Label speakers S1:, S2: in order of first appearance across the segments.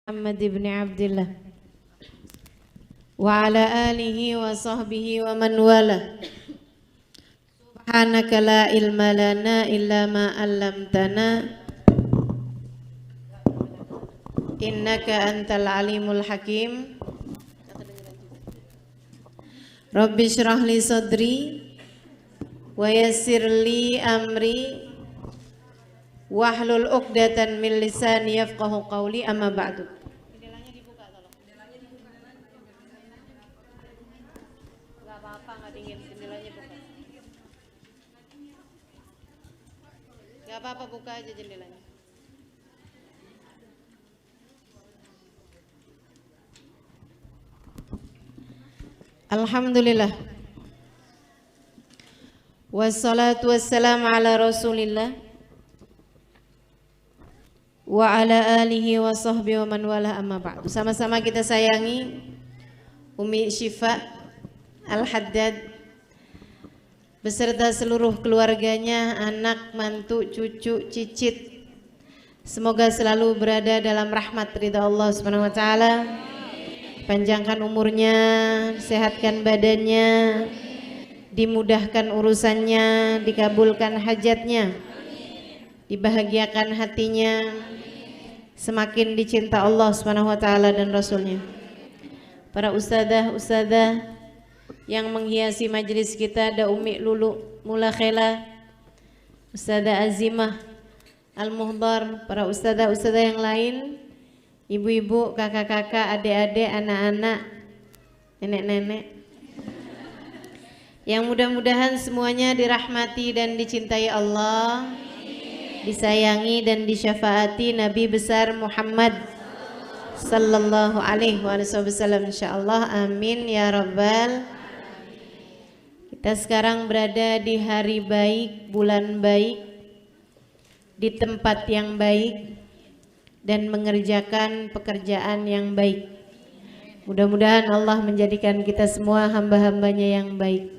S1: Muhammad ibn Abdullah wa ala alihi wa sahbihi wa man wala. Subhanaka la ilma lana illa ma 'allamtana innaka antal alimul hakim. Rabbi shrah li sadri wa yassir li amri wahlul 'uqdatan min lisani yafqahu qawli, amma ba'du. Jendelanya dibuka tolong. Enggak apa-apa, enggak dingin, jendelanya buka. Enggak apa-apa, buka aja jendelanya. Alhamdulillah. Wassalatu wassalamu ala Rasulillah wa ala alihi wa sahbihi wa man wala, amma ba'du. Sama-sama kita sayangi Umi Syifa Al-Haddad beserta seluruh keluarganya, anak, mantu, cucu, cicit. Semoga selalu berada dalam rahmat ridha Allah Subhanahu wa taala. Panjangkan umurnya, sehatkan badannya, dimudahkan urusannya, dikabulkan hajatnya, dibahagiakan hatinya, semakin dicinta Allah Subhanahu wa taala dan Rasulnya. Para ustadzah yang menghiasi majelis kita, ada Umi Lulu Mulakhela, Ustadzah Azimah Al-Muhdar, para ustadzah yang lain, ibu-ibu, kakak-kakak, adik-adik, anak-anak, nenek-nenek, yang mudah-mudahan semuanya dirahmati dan dicintai Allah, disayangi dan disyafaati Nabi besar Muhammad sallallahu alaihi wasallam, insyaallah, amin ya rabbal. Kita sekarang berada di hari baik, bulan baik, di tempat yang baik, dan mengerjakan pekerjaan yang baik. Mudah-mudahan Allah menjadikan kita semua hamba-hambanya yang baik,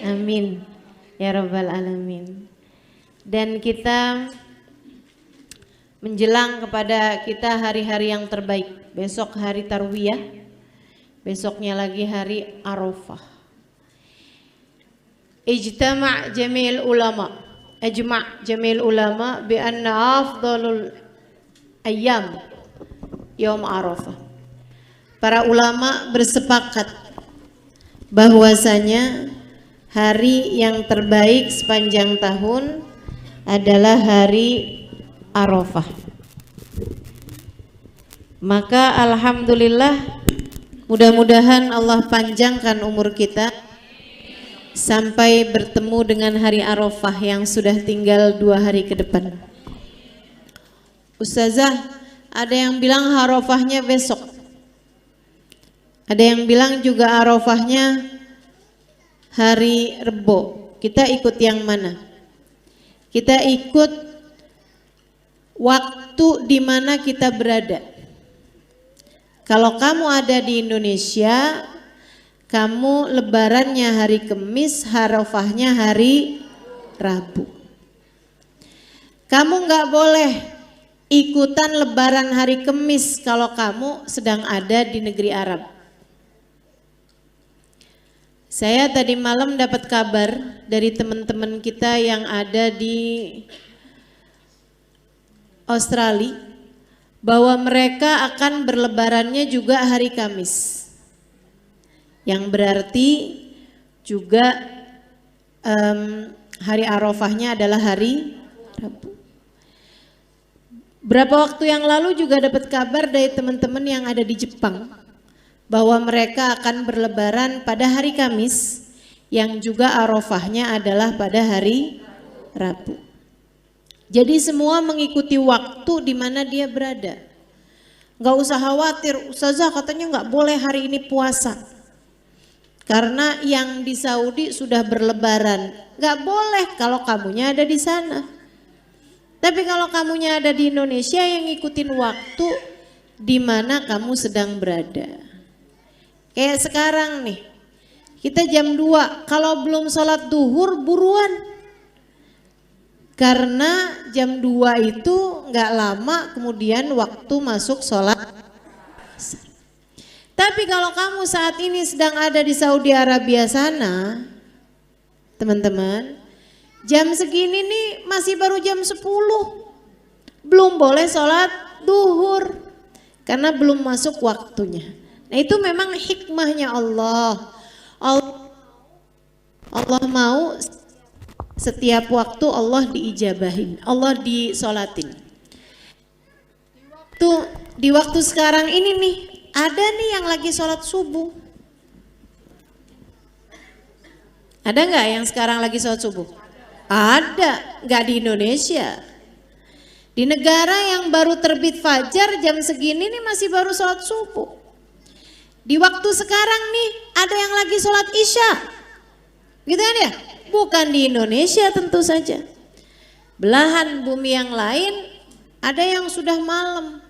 S1: amin ya rabbal alamin. Dan kita menjelang kepada kita hari-hari yang terbaik. Besok hari Tarwiyah, besoknya lagi hari Arafah. Ijtama' jamil ulama bi anna afdalul ayyam yaum Arafah. Para ulama bersepakat bahwasanya hari yang terbaik sepanjang tahun adalah hari Arafah. Maka alhamdulillah, mudah-mudahan Allah panjangkan umur kita sampai bertemu dengan hari Arafah yang sudah tinggal 2 hari ke depan. Ustazah, ada yang bilang Arafahnya besok, ada yang bilang juga Arafahnya hari Rebo. Kita ikut yang mana? Kita ikut waktu di mana kita berada. Kalau kamu ada di Indonesia, kamu lebarannya hari Kamis, Arafahnya hari Rabu. Kamu nggak boleh ikutan lebaran hari Kamis kalau kamu sedang ada di negeri Arab. Saya tadi malam dapat kabar dari teman-teman kita yang ada di Australia bahwa mereka akan berlebarannya juga hari Kamis, yang berarti juga hari Arafahnya adalah hari Rabu. Berapa waktu yang lalu juga dapat kabar dari teman-teman yang ada di Jepang bahwa mereka akan berlebaran pada hari Kamis, yang juga Arafahnya adalah pada hari Rabu. Jadi semua mengikuti waktu di mana dia berada. Gak usah khawatir, Ustazah katanya gak boleh hari ini puasa karena yang di Saudi sudah berlebaran. Gak boleh kalau kamunya ada di sana. Tapi kalau kamunya ada di Indonesia, yang ngikutin waktu di mana kamu sedang berada. Kayak sekarang nih, kita jam 2, kalau belum sholat duhur buruan. Karena jam 2 itu nggak lama kemudian waktu masuk sholat. Tapi kalau kamu saat ini sedang ada di Saudi Arabia sana, teman-teman, jam segini nih masih baru jam 10, belum boleh sholat duhur karena belum masuk waktunya. Nah itu memang hikmahnya Allah. Allah mau setiap waktu Allah diijabahin, Allah disolatin. Tuh di waktu sekarang ini nih, ada nih yang lagi sholat subuh. Ada nggak yang sekarang lagi sholat subuh? Ada, nggak di Indonesia. Di negara yang baru terbit fajar jam segini nih masih baru sholat subuh. Di waktu sekarang nih ada yang lagi sholat isya. Gitu kan ya? Bukan di Indonesia tentu saja. Belahan bumi yang lain ada yang sudah malam.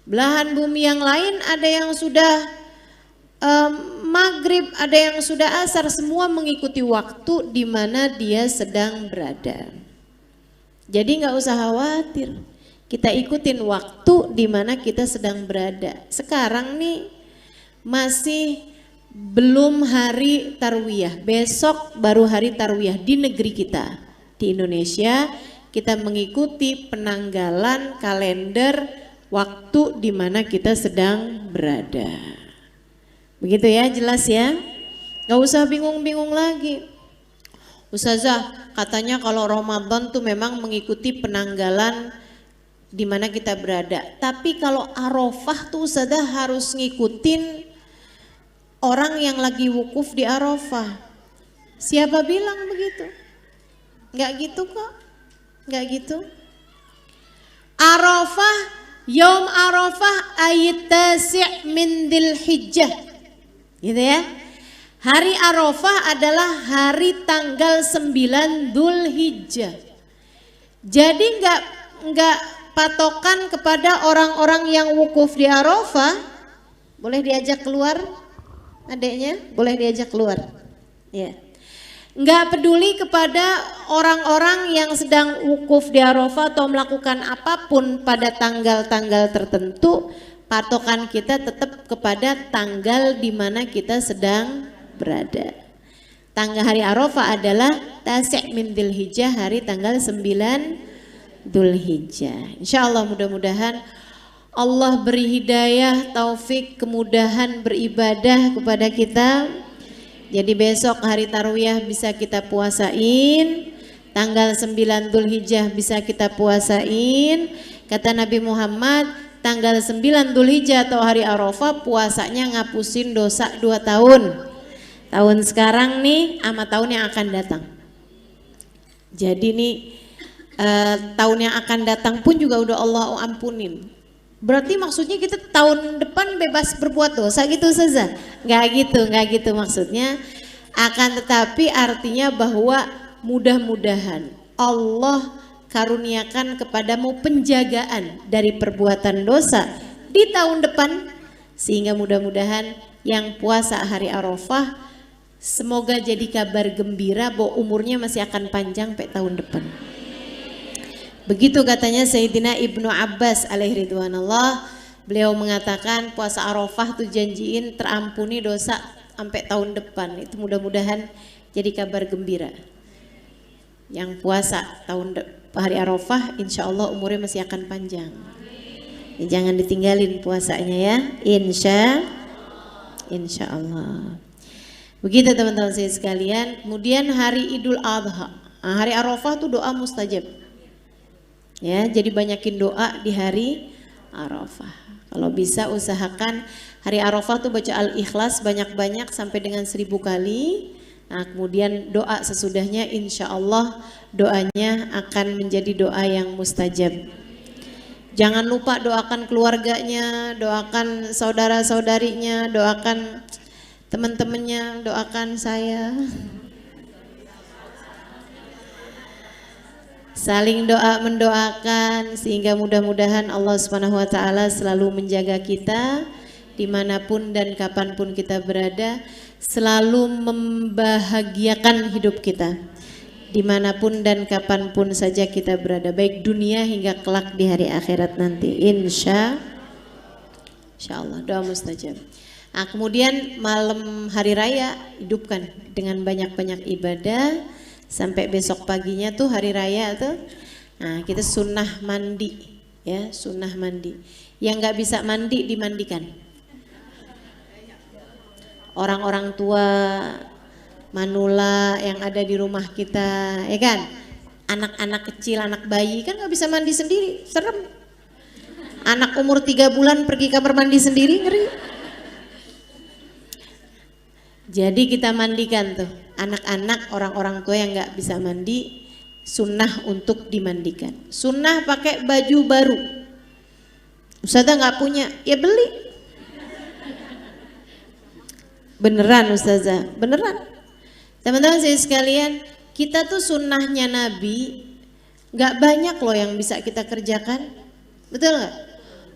S1: Belahan bumi yang lain ada yang sudah maghrib, ada yang sudah asar. Semua mengikuti waktu di mana dia sedang berada. Jadi nggak usah khawatir. Kita ikutin waktu di mana kita sedang berada. Sekarang nih masih belum hari tarwiyah, besok baru hari tarwiyah di negeri kita. Di Indonesia kita mengikuti penanggalan kalender waktu di mana kita sedang berada. Begitu ya, jelas ya? Gak usah bingung-bingung lagi. Ustazah, katanya kalau Ramadan tuh memang mengikuti penanggalan di mana kita berada. Tapi kalau Arafah tuh Ustazah harus ngikutin orang yang lagi wukuf di Arafah. Siapa bilang begitu? Gak gitu kok. Gak gitu. Arafah, Yaum Arafah ayat tasi' min Dzulhijjah. Gitu ya. Hari Arafah adalah hari tanggal 9 Dzulhijjah. Jadi enggak patokan kepada orang-orang yang wukuf di Arafah. Boleh diajak keluar? Adeknya boleh diajak keluar. Ya. Enggak peduli kepada orang-orang yang sedang wukuf di Arafah atau melakukan apapun pada tanggal-tanggal tertentu, patokan kita tetap kepada tanggal di mana kita sedang berada. Tanggal hari Arafah adalah Tasi' min Dzulhijjah, hari tanggal 9 Dzulhijjah. Insyaallah mudah-mudahan Allah beri hidayah, taufik, kemudahan beribadah kepada kita. Jadi besok hari tarwiyah bisa kita puasain, tanggal 9 Dzulhijjah bisa kita puasain. Kata Nabi Muhammad, tanggal 9 Dzulhijjah atau hari Arafah puasanya ngapusin dosa 2 tahun. Tahun sekarang nih sama tahun yang akan datang. Jadi nih tahun yang akan datang pun juga udah Allah ampunin. Berarti maksudnya kita tahun depan bebas berbuat dosa gitu saja? Nggak gitu maksudnya. Akan tetapi artinya bahwa mudah-mudahan Allah karuniakan kepadamu penjagaan dari perbuatan dosa di tahun depan, sehingga mudah-mudahan yang puasa hari Arafah semoga jadi kabar gembira bahwa umurnya masih akan panjang sampai tahun depan. Begitu katanya Sayyidina Ibnu Abbas alaihi ridwanullah. Beliau mengatakan puasa Arafah tuh janjiin terampuni dosa sampai tahun depan. Itu mudah-mudahan jadi kabar gembira. Yang puasa hari Arafah insya Allah umurnya masih akan panjang. Ya, jangan ditinggalin puasanya ya, insya Allah. Begitu teman-teman saya sekalian. Kemudian hari Idul Adha, hari Arafah tuh doa mustajab. Ya, jadi banyakin doa di hari Arafah. Kalau bisa usahakan hari Arafah tuh baca Al-Ikhlas banyak-banyak sampai dengan 1000 kali. Nah, kemudian doa sesudahnya insya Allah doanya akan menjadi doa yang mustajab. Jangan lupa doakan keluarganya, doakan saudara-saudarinya, doakan teman-temannya, doakan saya. Saling doa mendoakan sehingga mudah-mudahan Allah Subhanahu wa taala selalu menjaga kita dimanapun dan kapanpun kita berada, selalu membahagiakan hidup kita. dimanapun dan kapanpun saja kita berada, baik dunia hingga kelak di hari akhirat nanti, insya Allah. Doa mustajab. Nah, kemudian malam hari raya hidupkan dengan banyak-banyak ibadah sampai besok paginya tuh hari raya tuh. Nah, kita sunnah mandi ya, sunnah mandi. Yang nggak bisa mandi dimandikan. Orang-orang tua, manula yang ada di rumah kita, ya kan? Anak-anak kecil, anak bayi kan nggak bisa mandi sendiri, serem. Anak umur 3 bulan pergi kamar mandi sendiri, ngeri. Jadi kita mandikan tuh anak-anak, orang-orang tua yang nggak bisa mandi, sunnah untuk dimandikan. Sunnah pakai baju baru. Ustazah nggak punya, ya beli. Beneran Ustazah, beneran. Teman-teman saya sekalian, kita tuh sunnahnya Nabi nggak banyak loh yang bisa kita kerjakan, betul nggak?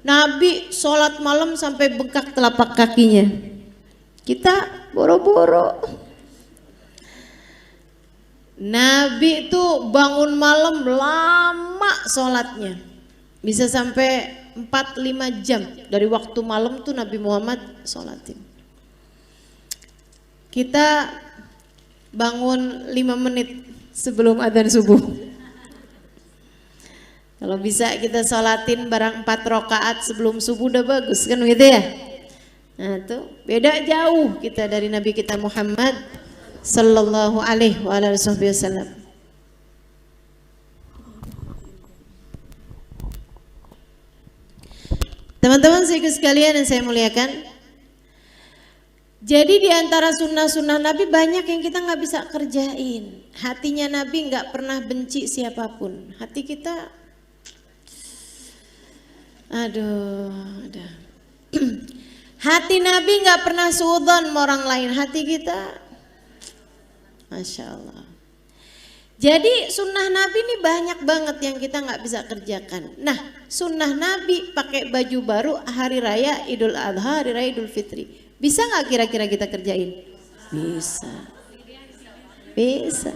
S1: Nabi sholat malam sampai bengkak telapak kakinya, kita boro-boro. Nabi itu bangun malam lama sholatnya, bisa sampai 4-5 jam dari waktu malam tuh Nabi Muhammad sholatin. Kita bangun 5 menit sebelum adzan subuh. Kalau bisa kita sholatin barang 4 rakaat sebelum subuh udah bagus kan gitu ya. Nah tuh beda jauh kita dari Nabi kita Muhammad sallallahu alaihi wasallam. Teman-teman sekalian yang saya muliakan, jadi di antara sunnah-sunnah Nabi banyak yang kita nggak bisa kerjain. Hatinya Nabi nggak pernah benci siapapun. Hati kita, aduh, hati Nabi nggak pernah suudzon sama orang lain. Hati kita, masya Allah. Jadi sunnah Nabi ini banyak banget yang kita nggak bisa kerjakan. Nah, sunnah Nabi pakai baju baru hari raya Idul Adha, hari raya Idul Fitri. Bisa nggak kira-kira kita kerjain? Bisa. Bisa.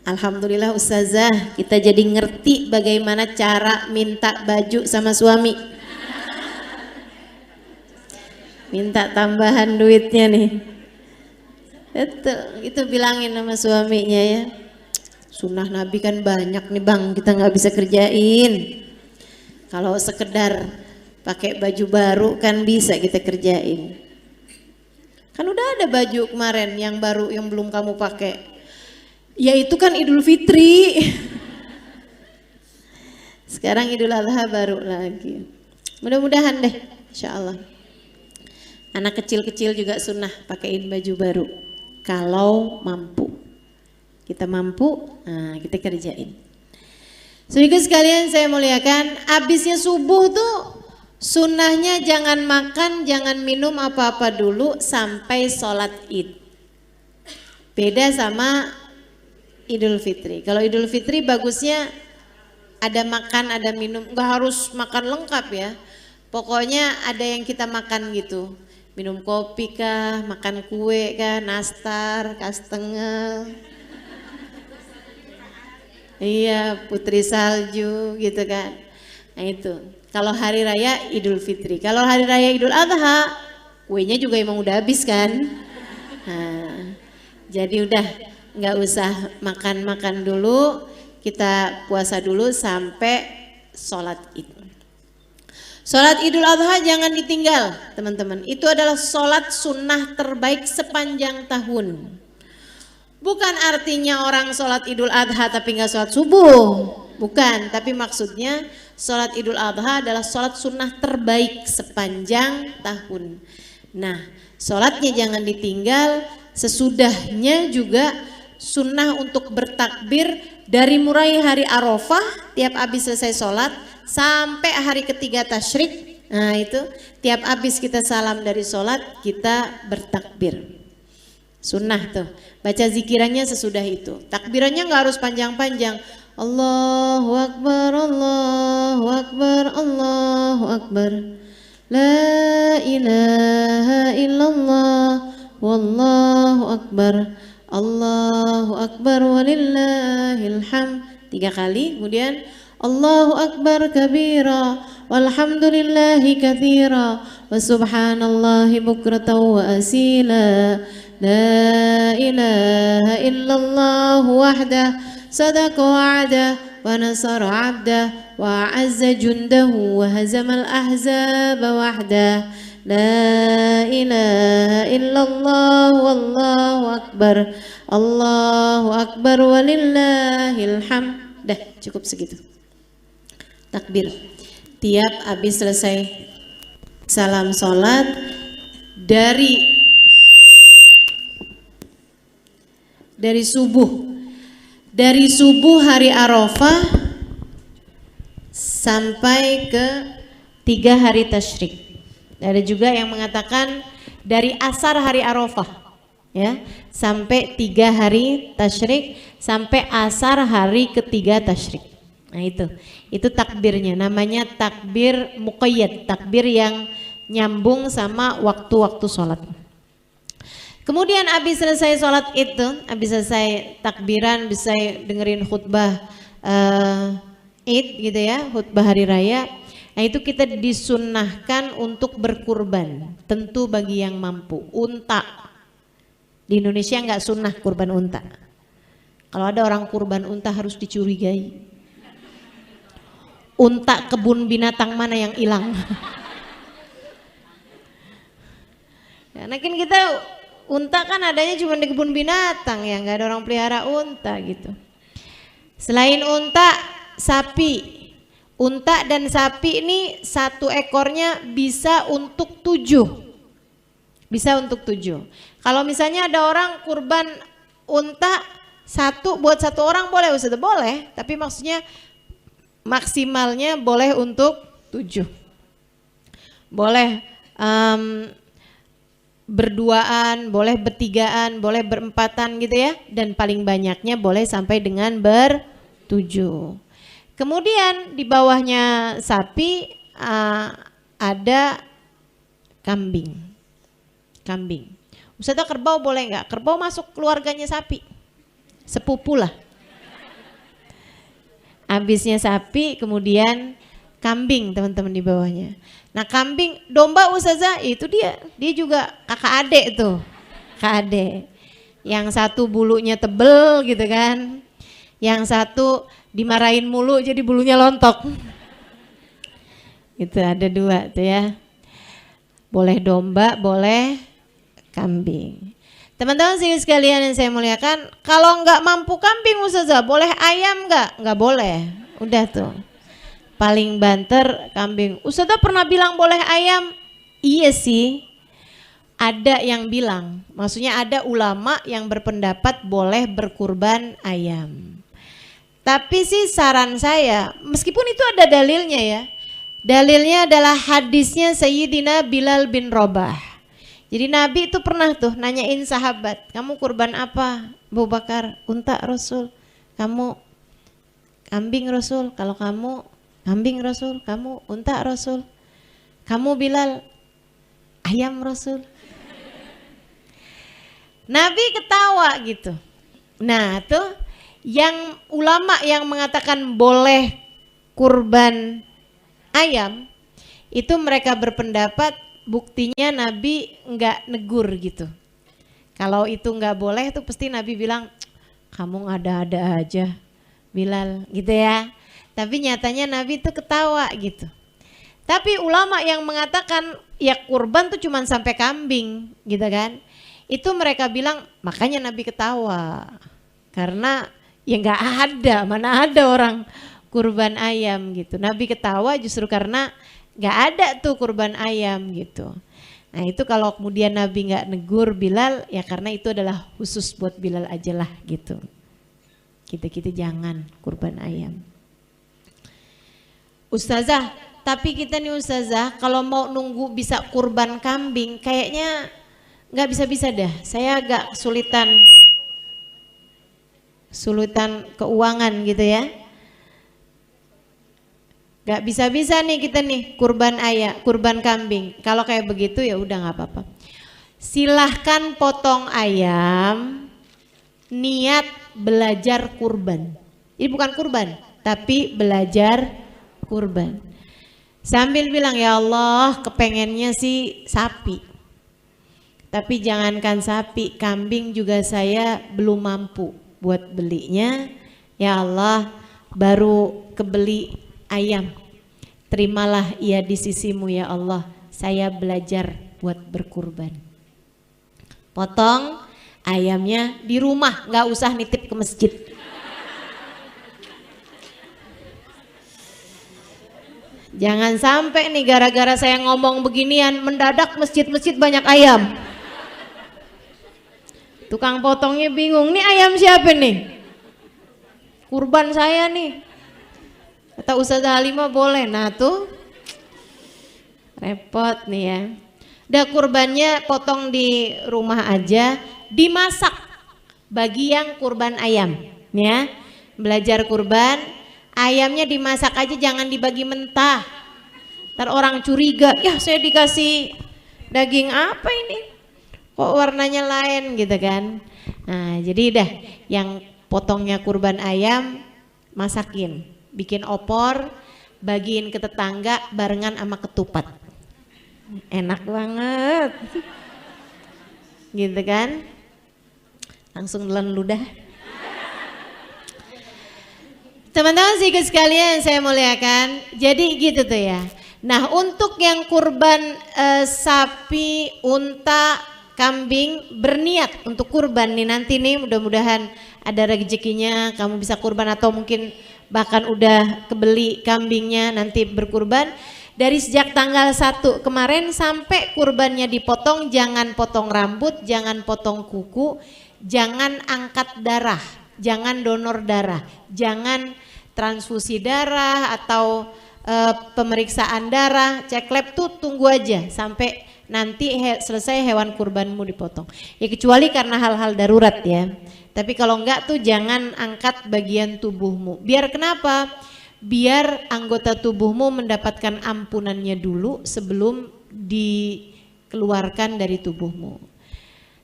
S1: Alhamdulillah Ustazah, kita jadi ngerti bagaimana cara minta baju sama suami. Minta tambahan duitnya nih. Betul, itu bilangin sama suaminya ya. Sunnah Nabi kan banyak nih bang, kita nggak bisa kerjain. Kalau sekedar pakai baju baru kan bisa kita kerjain. Kan udah ada baju kemarin yang baru yang belum kamu pakai. Ya itu kan Idul Fitri. Sekarang Idul Adha baru lagi. Mudah-mudahan deh, insya Allah. Anak kecil-kecil juga sunnah pakaiin baju baru. Kalau mampu. Kita mampu, nah kita kerjain. Saudara sekalian saya muliakan, abisnya subuh tuh sunnahnya jangan makan, jangan minum apa-apa dulu sampai sholat id. Beda sama Idul Fitri. Kalau Idul Fitri bagusnya ada makan, ada minum, nggak harus makan lengkap ya. Pokoknya ada yang kita makan gitu. Minum kopi kah, makan kue kah, nastar, kastengel. Iya, putri salju gitu kan. Nah itu. Kalau hari raya Idul Fitri, kalau hari raya Idul Adha, kuenya juga emang udah habis kan. Nah, jadi udah nggak usah makan-makan dulu, kita puasa dulu sampai sholat id. Sholat Idul Adha jangan ditinggal teman-teman, itu adalah sholat sunnah terbaik sepanjang tahun. Bukan artinya orang sholat Idul Adha tapi nggak sholat subuh, bukan, tapi maksudnya sholat Idul Adha adalah sholat sunnah terbaik sepanjang tahun. Nah, sholatnya jangan ditinggal, sesudahnya juga sunnah untuk bertakbir dari mulai hari Arafah, tiap habis selesai sholat, sampai hari ketiga tasyrik. Nah itu, tiap habis kita salam dari sholat, kita bertakbir. Sunnah tuh, baca zikirannya sesudah itu. Takbirannya nggak harus panjang-panjang. Allahu Akbar, Allahu Akbar, Allahu Akbar. La ilaha illallah, wallahu Akbar. Allahu Akbar walillahil hamd 3 kali. Kemudian Allahu Akbar kabira walhamdulillahi katsira wa subhanallahi bukratan wa asila. La ilaha illallah wahdah sadaqa wa'dah wa nasara 'abdah wa 'azza jundahu wa hazamal ahzaba wahdah. La ilaha illallah wallahu akbar. Allahu akbar walillahil hamd. Dah, cukup segitu. Takbir. Tiap habis selesai salam sholat dari subuh hari Arafah sampai ke 3 hari tasyrik. Ada juga yang mengatakan dari asar hari Arafah ya sampai 3 hari tasyrik sampai asar hari ketiga tasyrik. Nah itu takbirnya, namanya takbir muqayyad, takbir yang nyambung sama waktu-waktu sholat. Kemudian habis selesai sholat itu, habis selesai takbiran, bisa dengerin khutbah Id gitu ya, khutbah hari raya. Nah itu kita disunnahkan untuk berkurban, tentu bagi yang mampu. Unta, di Indonesia nggak sunnah kurban unta. Kalau ada orang kurban unta harus dicurigai. Unta kebun binatang mana yang hilang? Karena kan kita unta kan adanya cuma di kebun binatang ya, nggak ada orang pelihara unta gitu. Selain unta, sapi. Unta dan sapi ini satu ekornya bisa untuk 7. Bisa untuk 7. Kalau misalnya ada orang kurban unta satu buat 1 orang boleh, Ustaz, boleh. Tapi maksudnya maksimalnya boleh untuk 7. Boleh berduaan, boleh bertigaan, boleh berempatan gitu ya. Dan paling banyaknya boleh sampai dengan 7. Kemudian di bawahnya sapi ada kambing. Ustazah, kerbau boleh nggak? Kerbau masuk keluarganya sapi, sepupu lah. Habisnya sapi, kemudian kambing teman-teman di bawahnya. Nah kambing, domba Ustazah itu dia juga kakak adik tuh, kakak adik. Yang satu bulunya tebel gitu kan, yang satu dimarahin mulu jadi bulunya lontok. Itu ada 2 tuh ya. Boleh domba, boleh kambing. Teman-teman sekalian yang saya muliakan, kalau nggak mampu kambing Ustazah, boleh ayam nggak? Nggak boleh. Udah tuh. Paling banter kambing. Ustazah pernah bilang boleh ayam? Iya sih. Ada yang bilang, maksudnya ada ulama yang berpendapat boleh berkurban ayam. Tapi sih saran saya, meskipun itu ada dalilnya ya. Dalilnya adalah hadisnya Sayyidina Bilal bin Rabah. Jadi Nabi itu pernah tuh nanyain sahabat, kamu kurban apa? Abu Bakar, unta Rasul. Kamu kambing Rasul. Kalau kamu kambing Rasul, kamu unta Rasul. Kamu Bilal, ayam Rasul. Nabi ketawa gitu. Nah tuh yang ulama yang mengatakan boleh kurban ayam itu mereka berpendapat buktinya Nabi nggak negur gitu. Kalau itu nggak boleh tuh pasti Nabi bilang kamu ngada-ada aja Bilal gitu ya. Tapi nyatanya Nabi tuh ketawa gitu. Tapi ulama yang mengatakan ya kurban tuh cuman sampai kambing gitu kan. Itu mereka bilang makanya Nabi ketawa. Karena ya nggak ada, mana ada orang kurban ayam gitu. Nabi ketawa justru karena nggak ada tuh kurban ayam gitu. Nah itu kalau kemudian Nabi nggak negur Bilal ya karena itu adalah khusus buat Bilal aja lah gitu. Kita jangan kurban ayam. Ustazah, tapi kita nih Ustazah kalau mau nunggu bisa kurban kambing kayaknya nggak bisa-bisa dah. Saya agak sulitan keuangan gitu ya. Gak bisa-bisa nih kita nih kurban kambing. Kalau kayak begitu ya udah nggak apa-apa. Silahkan potong ayam, niat belajar kurban. Ini bukan kurban, tapi belajar kurban. Sambil bilang, ya Allah kepengennya sih sapi. Tapi jangankan sapi, kambing juga saya belum mampu buat belinya. Ya Allah, baru kebeli ayam. Terimalah ia di sisimu ya Allah. Saya belajar buat berkurban. Potong ayamnya di rumah, nggak usah nitip ke masjid. Jangan sampai nih gara-gara saya ngomong beginian mendadak masjid-masjid banyak ayam. Tukang potongnya bingung, nih ayam siapa nih? Kurban saya nih. Kata Ustazah Halimah boleh. Nah tuh repot nih ya. Udah kurbannya potong di rumah aja, dimasak bagi yang kurban ayam ya. Belajar kurban, ayamnya dimasak aja, jangan dibagi mentah. Ntar orang curiga, ya saya dikasih daging apa ini? Kok warnanya lain gitu kan. Nah jadi dah yang potongnya kurban ayam masakin, bikin opor, bagiin ke tetangga barengan sama ketupat. Enak banget. Gitu kan. Langsung telan ludah. Teman-teman sih sekalian saya muliakan. Jadi gitu tuh ya. Nah untuk yang kurban sapi, unta, kambing berniat untuk kurban nih nanti nih, mudah-mudahan ada rezekinya kamu bisa kurban atau mungkin bahkan udah kebeli kambingnya nanti berkurban. Dari sejak tanggal 1 kemarin sampai kurbannya dipotong, jangan potong rambut, jangan potong kuku, jangan angkat darah, jangan donor darah, jangan transfusi darah atau pemeriksaan darah, cek lab tuh tunggu aja sampai nanti selesai hewan kurbanmu dipotong. Ya kecuali karena hal-hal darurat ya. Tapi kalau enggak tuh jangan angkat bagian tubuhmu. Biar kenapa? Biar anggota tubuhmu mendapatkan ampunannya dulu sebelum dikeluarkan dari tubuhmu.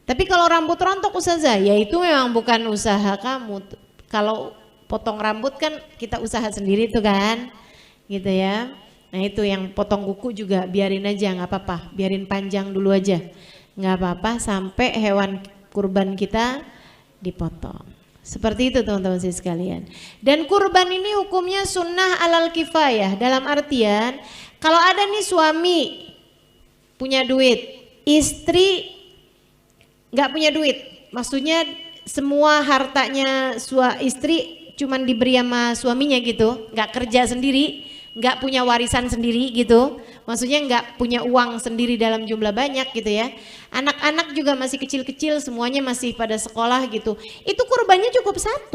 S1: Tapi kalau rambut rontok Ustazah, ya itu memang bukan usaha kamu. Kalau potong rambut kan kita usaha sendiri tuh kan, gitu ya. Nah itu yang potong kuku juga biarin aja, nggak apa-apa, biarin panjang dulu aja, nggak apa-apa sampai hewan kurban kita dipotong. Seperti itu teman-teman sekalian. Dan kurban ini hukumnya sunnah alal kifayah, dalam artian kalau ada nih suami punya duit, istri nggak punya duit, maksudnya semua hartanya istri cuman diberi sama suaminya gitu, nggak kerja sendiri, nggak punya warisan sendiri gitu, maksudnya nggak punya uang sendiri dalam jumlah banyak gitu ya. Anak-anak juga masih kecil-kecil, semuanya masih pada sekolah gitu. Itu kurbannya cukup 1.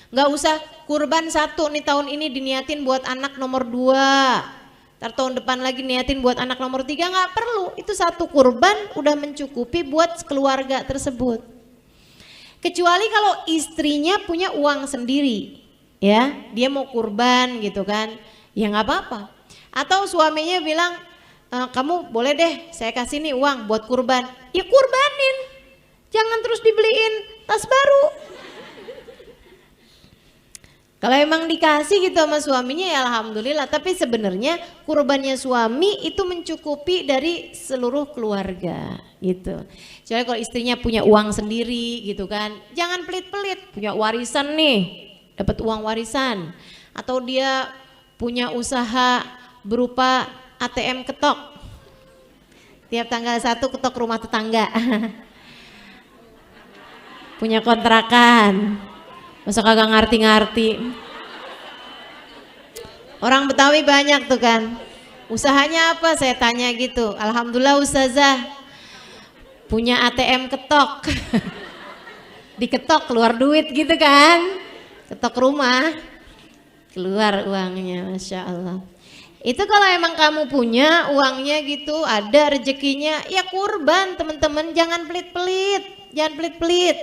S1: Nggak usah kurban 1 nih tahun ini diniatin buat anak nomor 2. Ntar tahun depan lagi niatin buat anak nomor 3, nggak perlu. Itu 1 kurban udah mencukupi buat keluarga tersebut. Kecuali kalau istrinya punya uang sendiri. Ya, dia mau kurban gitu kan, ya nggak apa-apa. Atau suaminya bilang, kamu boleh deh saya kasih nih uang buat kurban, ya kurbanin, jangan terus dibeliin tas baru. Kalau emang dikasih gitu sama suaminya ya alhamdulillah, tapi sebenarnya kurbannya suami itu mencukupi dari seluruh keluarga gitu. Soalnya kalau istrinya punya uang sendiri gitu kan, jangan pelit-pelit, punya warisan nih, dapat uang warisan, atau dia punya usaha berupa ATM ketok, tiap tanggal 1 ketok rumah tetangga. Punya kontrakan, masa kagak ngerti-ngerti. Orang Betawi banyak tuh kan, usahanya apa saya tanya gitu. Alhamdulillah Ustazah punya ATM ketok. Diketok keluar duit gitu kan, ketok rumah keluar uangnya, Masya Allah. Itu kalau emang kamu punya uangnya gitu, ada rezekinya, ya kurban teman-teman, jangan pelit-pelit, jangan pelit-pelit.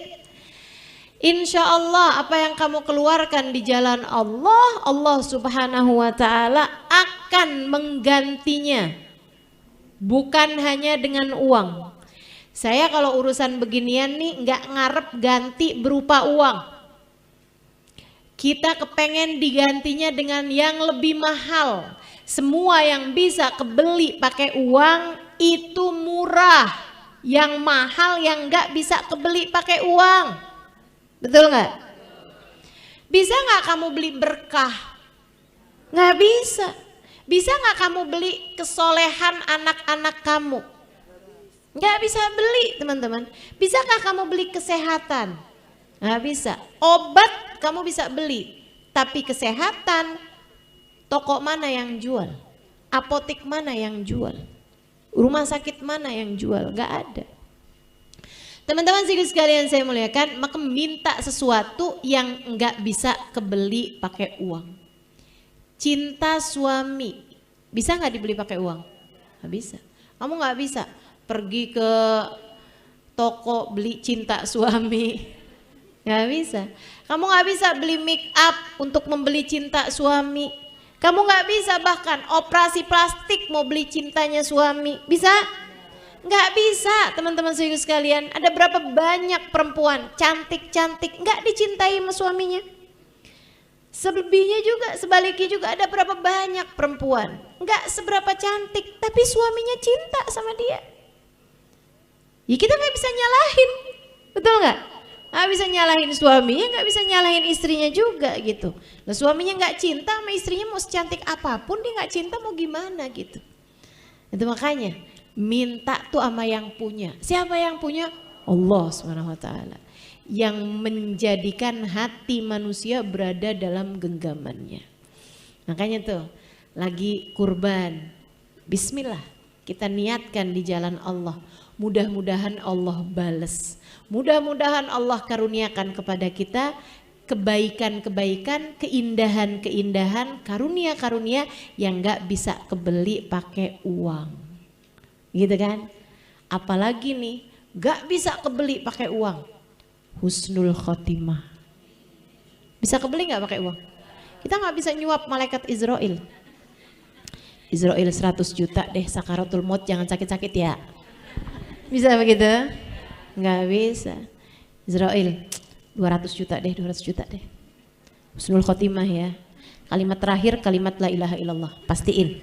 S1: Insya Allah apa yang kamu keluarkan di jalan Allah, Allah Subhanahu wa Ta'ala akan menggantinya. Bukan hanya dengan uang, Saya kalau urusan beginian nih nggak ngarep ganti berupa uang. Kita kepengen digantinya dengan yang lebih mahal. Semua yang bisa kebeli pakai uang itu murah. Yang mahal yang nggak bisa kebeli pakai uang. Betul nggak? Bisa nggak kamu beli berkah? Nggak bisa. Bisa nggak kamu beli kesolehan anak-anak kamu? Nggak bisa beli, teman-teman. Bisakah kamu beli kesehatan? Nggak bisa. Obat kamu bisa beli, tapi kesehatan toko mana yang jual? Apotek mana yang jual? Rumah sakit mana yang jual? Nggak ada. Teman-teman sekalian saya muliakan, maka minta sesuatu yang nggak bisa kebeli pakai uang. Cinta suami bisa nggak dibeli pakai uang? Nggak bisa. Kamu nggak bisa pergi ke toko beli cinta suami, nggak bisa. Kamu nggak bisa beli make up untuk membeli cinta suami. Kamu nggak bisa bahkan operasi plastik mau beli cintanya suami, bisa? Nggak bisa, teman-teman sekalian. Ada berapa banyak perempuan cantik-cantik nggak dicintai sama suaminya? Selebihnya juga, sebaliknya juga ada berapa banyak perempuan nggak seberapa cantik tapi suaminya cinta sama dia. Ya kita nggak bisa nyalahin, betul nggak? Nggak bisa nyalahin suaminya, nggak bisa nyalahin istrinya juga gitu. Nah suaminya nggak cinta sama istrinya, mau secantik apapun dia nggak cinta, mau gimana gitu. Itu makanya minta tuh sama yang punya. Siapa yang punya? Allah SWT. Yang menjadikan hati manusia berada dalam genggamannya. Makanya tuh lagi kurban, bismillah kita niatkan di jalan Allah. Mudah-mudahan Allah bales. Mudah-mudahan Allah karuniakan kepada kita kebaikan-kebaikan, keindahan-keindahan, karunia-karunia yang gak bisa kebeli pakai uang. Gitu kan? Apalagi nih gak bisa kebeli pakai uang, husnul khotimah. Bisa kebeli gak pakai uang? Kita gak bisa nyuap malaikat Israel. Israel 100 juta deh sakaratul maut, jangan sakit-sakit ya. Bisa begitu? Nggak bisa. Israel 200 juta deh, 200 juta deh. Husnul khotimah ya. Kalimat terakhir kalimat la ilaha illallah, pastiin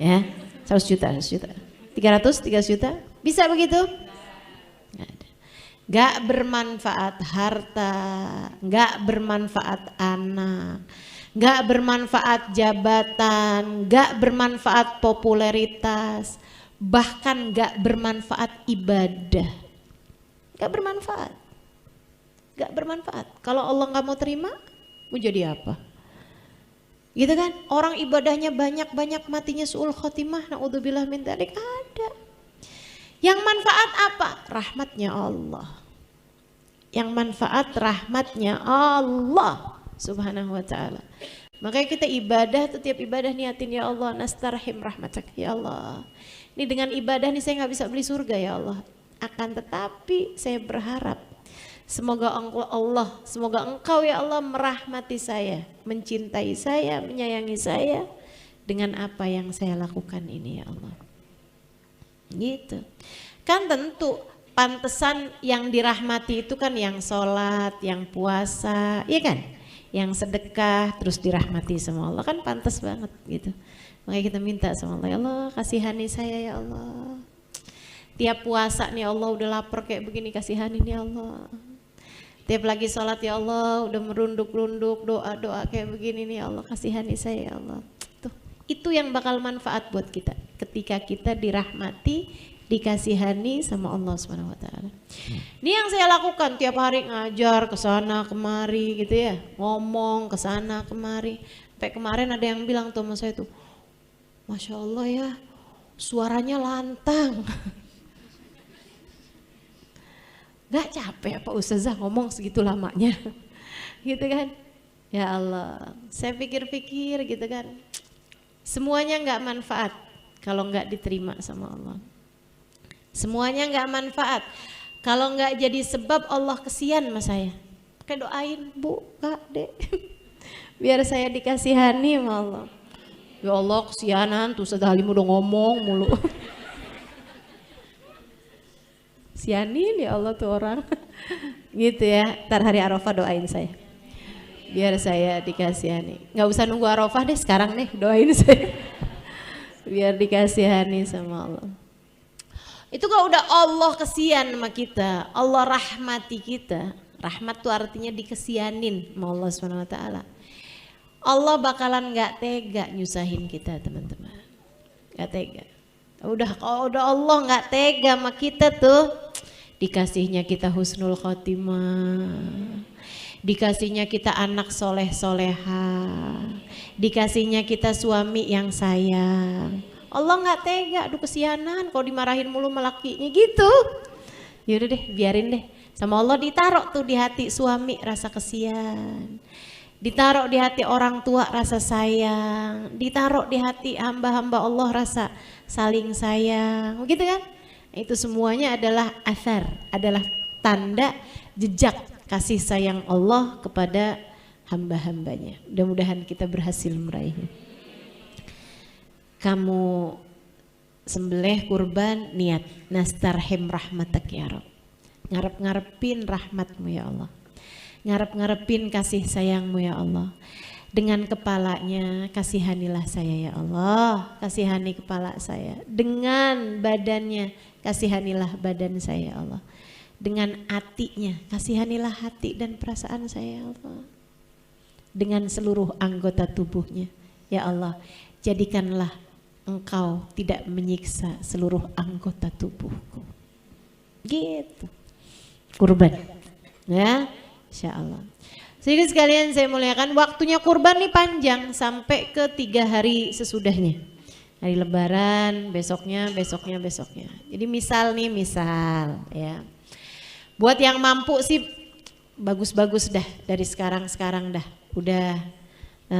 S1: ya. 100 juta, 100 juta. 300 juta, bisa begitu? Nggak ada. Nggak bermanfaat harta, nggak bermanfaat anak, nggak bermanfaat jabatan, nggak bermanfaat popularitas, bahkan gak bermanfaat ibadah. Gak bermanfaat. Gak bermanfaat. Kalau Allah gak mau terima, mau jadi apa? Gitu kan? Orang ibadahnya banyak-banyak matinya su'ul khotimah, na'udzubillah min dzalik, ada. Yang manfaat apa? Rahmatnya Allah. Yang manfaat rahmatnya Allah Subhanahu wa ta'ala. Makanya kita ibadah tuh, tiap ibadah niatin ya Allah nastarhim rahmatak ya Allah. Ini dengan ibadah nih saya nggak bisa beli surga ya Allah. Akan tetapi saya berharap semoga engkau ya Allah merahmati saya, mencintai saya, menyayangi saya dengan apa yang saya lakukan ini ya Allah. Gitu. Kan tentu pantesan yang dirahmati itu kan yang sholat, yang puasa, iya kan? Yang sedekah terus dirahmati sama Allah, kan pantas banget gitu. Makanya kita minta sama Allah, ya Allah kasihani saya ya Allah. Tiap puasa nih Allah udah lapar kayak begini, kasihani nih Allah. Tiap lagi sholat ya Allah udah merunduk-runduk doa-doa kayak begini nih Allah, kasihani saya ya Allah. Tuh, itu yang bakal manfaat buat kita ketika kita dirahmati, dikasihani sama Allah Subhanahu wa taala. Ini yang saya lakukan tiap hari, ngajar ke sana kemari gitu ya, ngomong ke sana kemari. Sampai kemarin ada yang bilang tuh sama saya tuh, Masya Allah ya, suaranya lantang. Gak capek apa Ustazah ngomong segitu lamanya? Gitu kan? Ya Allah, saya pikir-pikir gitu kan, semuanya gak manfaat kalau gak diterima sama Allah. Semuanya gak manfaat kalau gak jadi sebab Allah kesian sama saya. Kayak doain Bu, Kak, Dek, biar saya dikasihani sama Allah. Ya Allah kesianan tuh, Ustaz Halim udah ngomong mulu. dikasihanin ya Allah tuh orang. Gitu ya, ntar hari Arafah doain saya. Biar saya dikasihani. Nggak usah nunggu Arafah deh, sekarang nih doain saya. Biar dikasihani sama Allah. Itu kalau udah Allah kesian sama kita, Allah rahmati kita. Rahmat tuh artinya dikesianin sama Allah SWT. Allah bakalan gak tega nyusahin kita teman-teman. Gak tega. Udah kalau udah Allah gak tega sama kita tuh, dikasihnya kita husnul khotimah, dikasihnya kita anak soleh soleha, dikasihnya kita suami yang sayang. Allah gak tega, aduh kesianan kalau dimarahin mulu sama lakinya gitu. Yaudah deh, biarin deh. Sama Allah ditaruh tuh di hati suami rasa kesian, ditaruh di hati orang tua rasa sayang, ditaruh di hati hamba-hamba Allah rasa saling sayang, begitu kan? Itu semuanya adalah athar, adalah tanda jejak kasih sayang Allah kepada hamba-hambanya. Mudah-mudahan kita berhasil meraihnya. Kamu sembelih kurban, niat nastarhim rahmatak ya Rabb, ngarep-ngarepin rahmatmu ya Allah, ngarep-ngarepin kasih sayangmu ya Allah. Dengan kepalanya kasihanilah saya ya Allah, kasihani kepala saya. Dengan badannya kasihanilah badan saya ya Allah. Dengan hatinya kasihanilah hati dan perasaan saya ya Allah. Dengan seluruh anggota tubuhnya ya Allah, jadikanlah Engkau tidak menyiksa seluruh anggota tubuhku. Gitu. Kurban. Ya, insya Allah. Jadi sekalian saya muliakan, waktunya kurban nih panjang sampai ke 3 hari sesudahnya. Hari Lebaran, besoknya. Jadi misal ya. Buat yang mampu sih bagus-bagus dah dari sekarang dah. Udah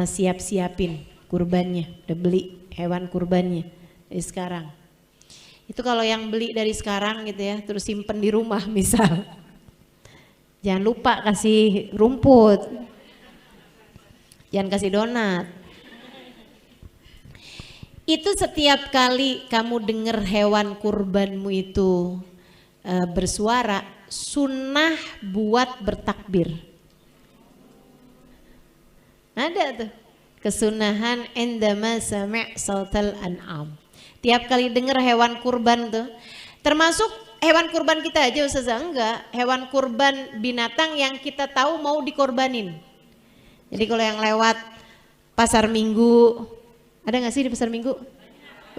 S1: siap-siapin kurbannya, udah beli hewan kurbannya dari sekarang. Itu kalau yang beli dari sekarang gitu ya, terus simpen di rumah misal. Jangan lupa kasih rumput, jangan kasih donat. Itu setiap kali kamu dengar hewan kurbanmu itu bersuara, sunnah buat bertakbir. Ada tuh kesunahan endama sami' sautal an'am. Tiap kali dengar hewan kurban tuh, termasuk hewan kurban kita aja Ustazah, enggak, hewan kurban binatang yang kita tahu mau dikorbanin. Jadi kalau yang lewat pasar minggu, ada gak sih di pasar minggu?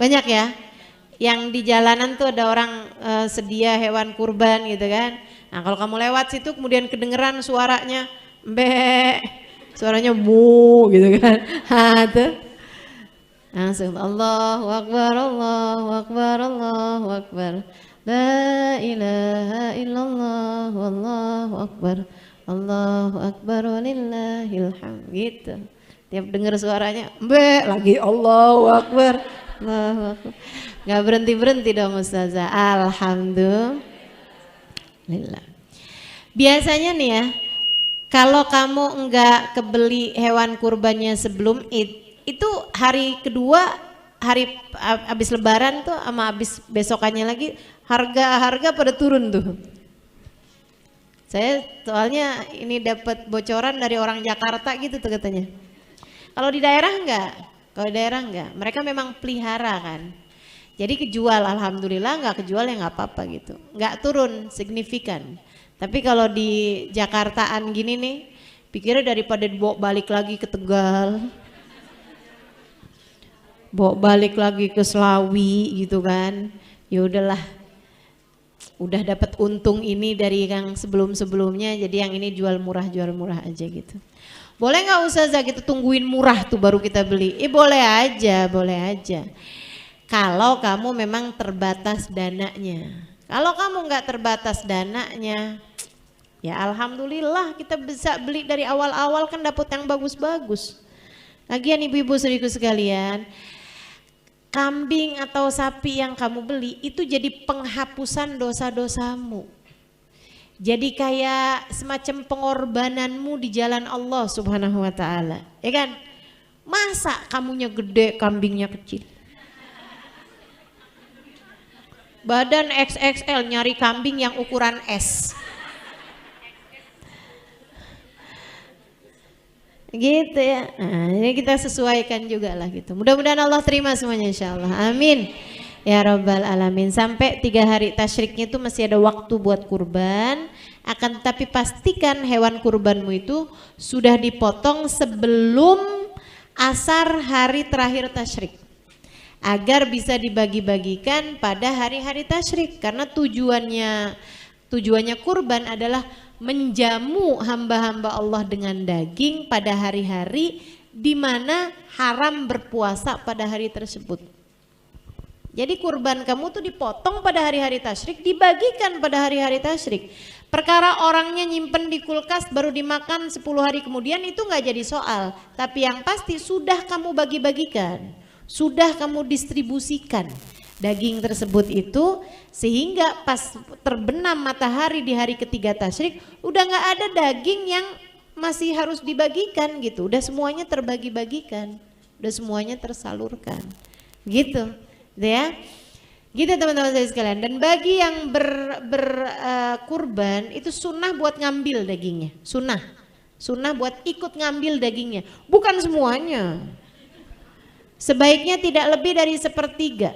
S1: Banyak ya, yang di jalanan tuh ada orang sedia hewan kurban gitu kan. Nah kalau kamu lewat situ kemudian kedengeran suaranya mbek, suaranya bu gitu kan. Tuh langsung Allahu Akbar, Allahu Akbar, Allahu Akbar, la ilaha illallah, wallahu akbar, Allahu akbar walillahil hamd. Gitu. Tiap dengar suaranya mbak lagi Allahu Akbar, Allahu Akbar. Gak berhenti dong Ustazah. Alhamdulillah. Biasanya nih ya, kalau kamu enggak kebeli hewan kurbannya sebelum Id, itu hari kedua, hari habis Lebaran tuh sama habis besokannya lagi harga pada turun tuh. Saya soalnya ini dapat bocoran dari orang Jakarta gitu tuh katanya. Kalau di daerah enggak, mereka memang pelihara kan. Jadi kejual, alhamdulillah, nggak kejual ya nggak apa-apa gitu, nggak turun signifikan. Tapi kalau di Jakartaan gini nih, pikirnya daripada dibawa balik lagi ke Tegal, bawa balik lagi ke Slawi gitu kan, ya udahlah, udah dapat untung ini dari yang sebelumnya, jadi yang ini jual murah aja gitu. Boleh nggak Ustazah gitu tungguin murah tuh baru kita beli? Boleh aja. Kalau kamu memang terbatas dananya. Kalau kamu nggak terbatas dananya, ya alhamdulillah kita bisa beli dari awal-awal kan dapat yang bagus-bagus. Lagian ibu-ibu saudariku sekalian, kambing atau sapi yang kamu beli itu jadi penghapusan dosa-dosamu. Jadi kayak semacam pengorbananmu di jalan Allah Subhanahu wa taala. Ya kan? Masa kamunya gede, kambingnya kecil? badan XXL nyari kambing yang ukuran S. Gitu ya. Nah, ini kita sesuaikan juga lah gitu. Mudah-mudahan Allah terima semuanya insyaallah. Amin. Ya Rabbal Alamin. Sampai 3 hari tasyriknya itu masih ada waktu buat kurban. Akan tetapi pastikan hewan kurbanmu itu sudah dipotong sebelum asar hari terakhir tasyrik. Agar bisa dibagi-bagikan pada hari-hari tasyrik. Karena tujuannya kurban adalah menjamu hamba-hamba Allah dengan daging pada hari-hari di mana haram berpuasa pada hari tersebut. Jadi kurban kamu tuh dipotong pada hari-hari tasyrik, dibagikan pada hari-hari tasyrik. Perkara orangnya nyimpen di kulkas baru dimakan 10 hari kemudian itu nggak jadi soal. Tapi yang pasti sudah kamu bagi-bagikan, sudah kamu distribusikan daging tersebut itu, sehingga pas terbenam matahari di hari ketiga tasyrik udah nggak ada daging yang masih harus dibagikan gitu, udah semuanya terbagi-bagikan, udah semuanya tersalurkan gitu ya, gitu teman-teman saya sekalian. Dan bagi yang berkurban itu sunnah buat ngambil dagingnya, sunnah buat ikut ngambil dagingnya, bukan semuanya, sebaiknya tidak lebih dari sepertiga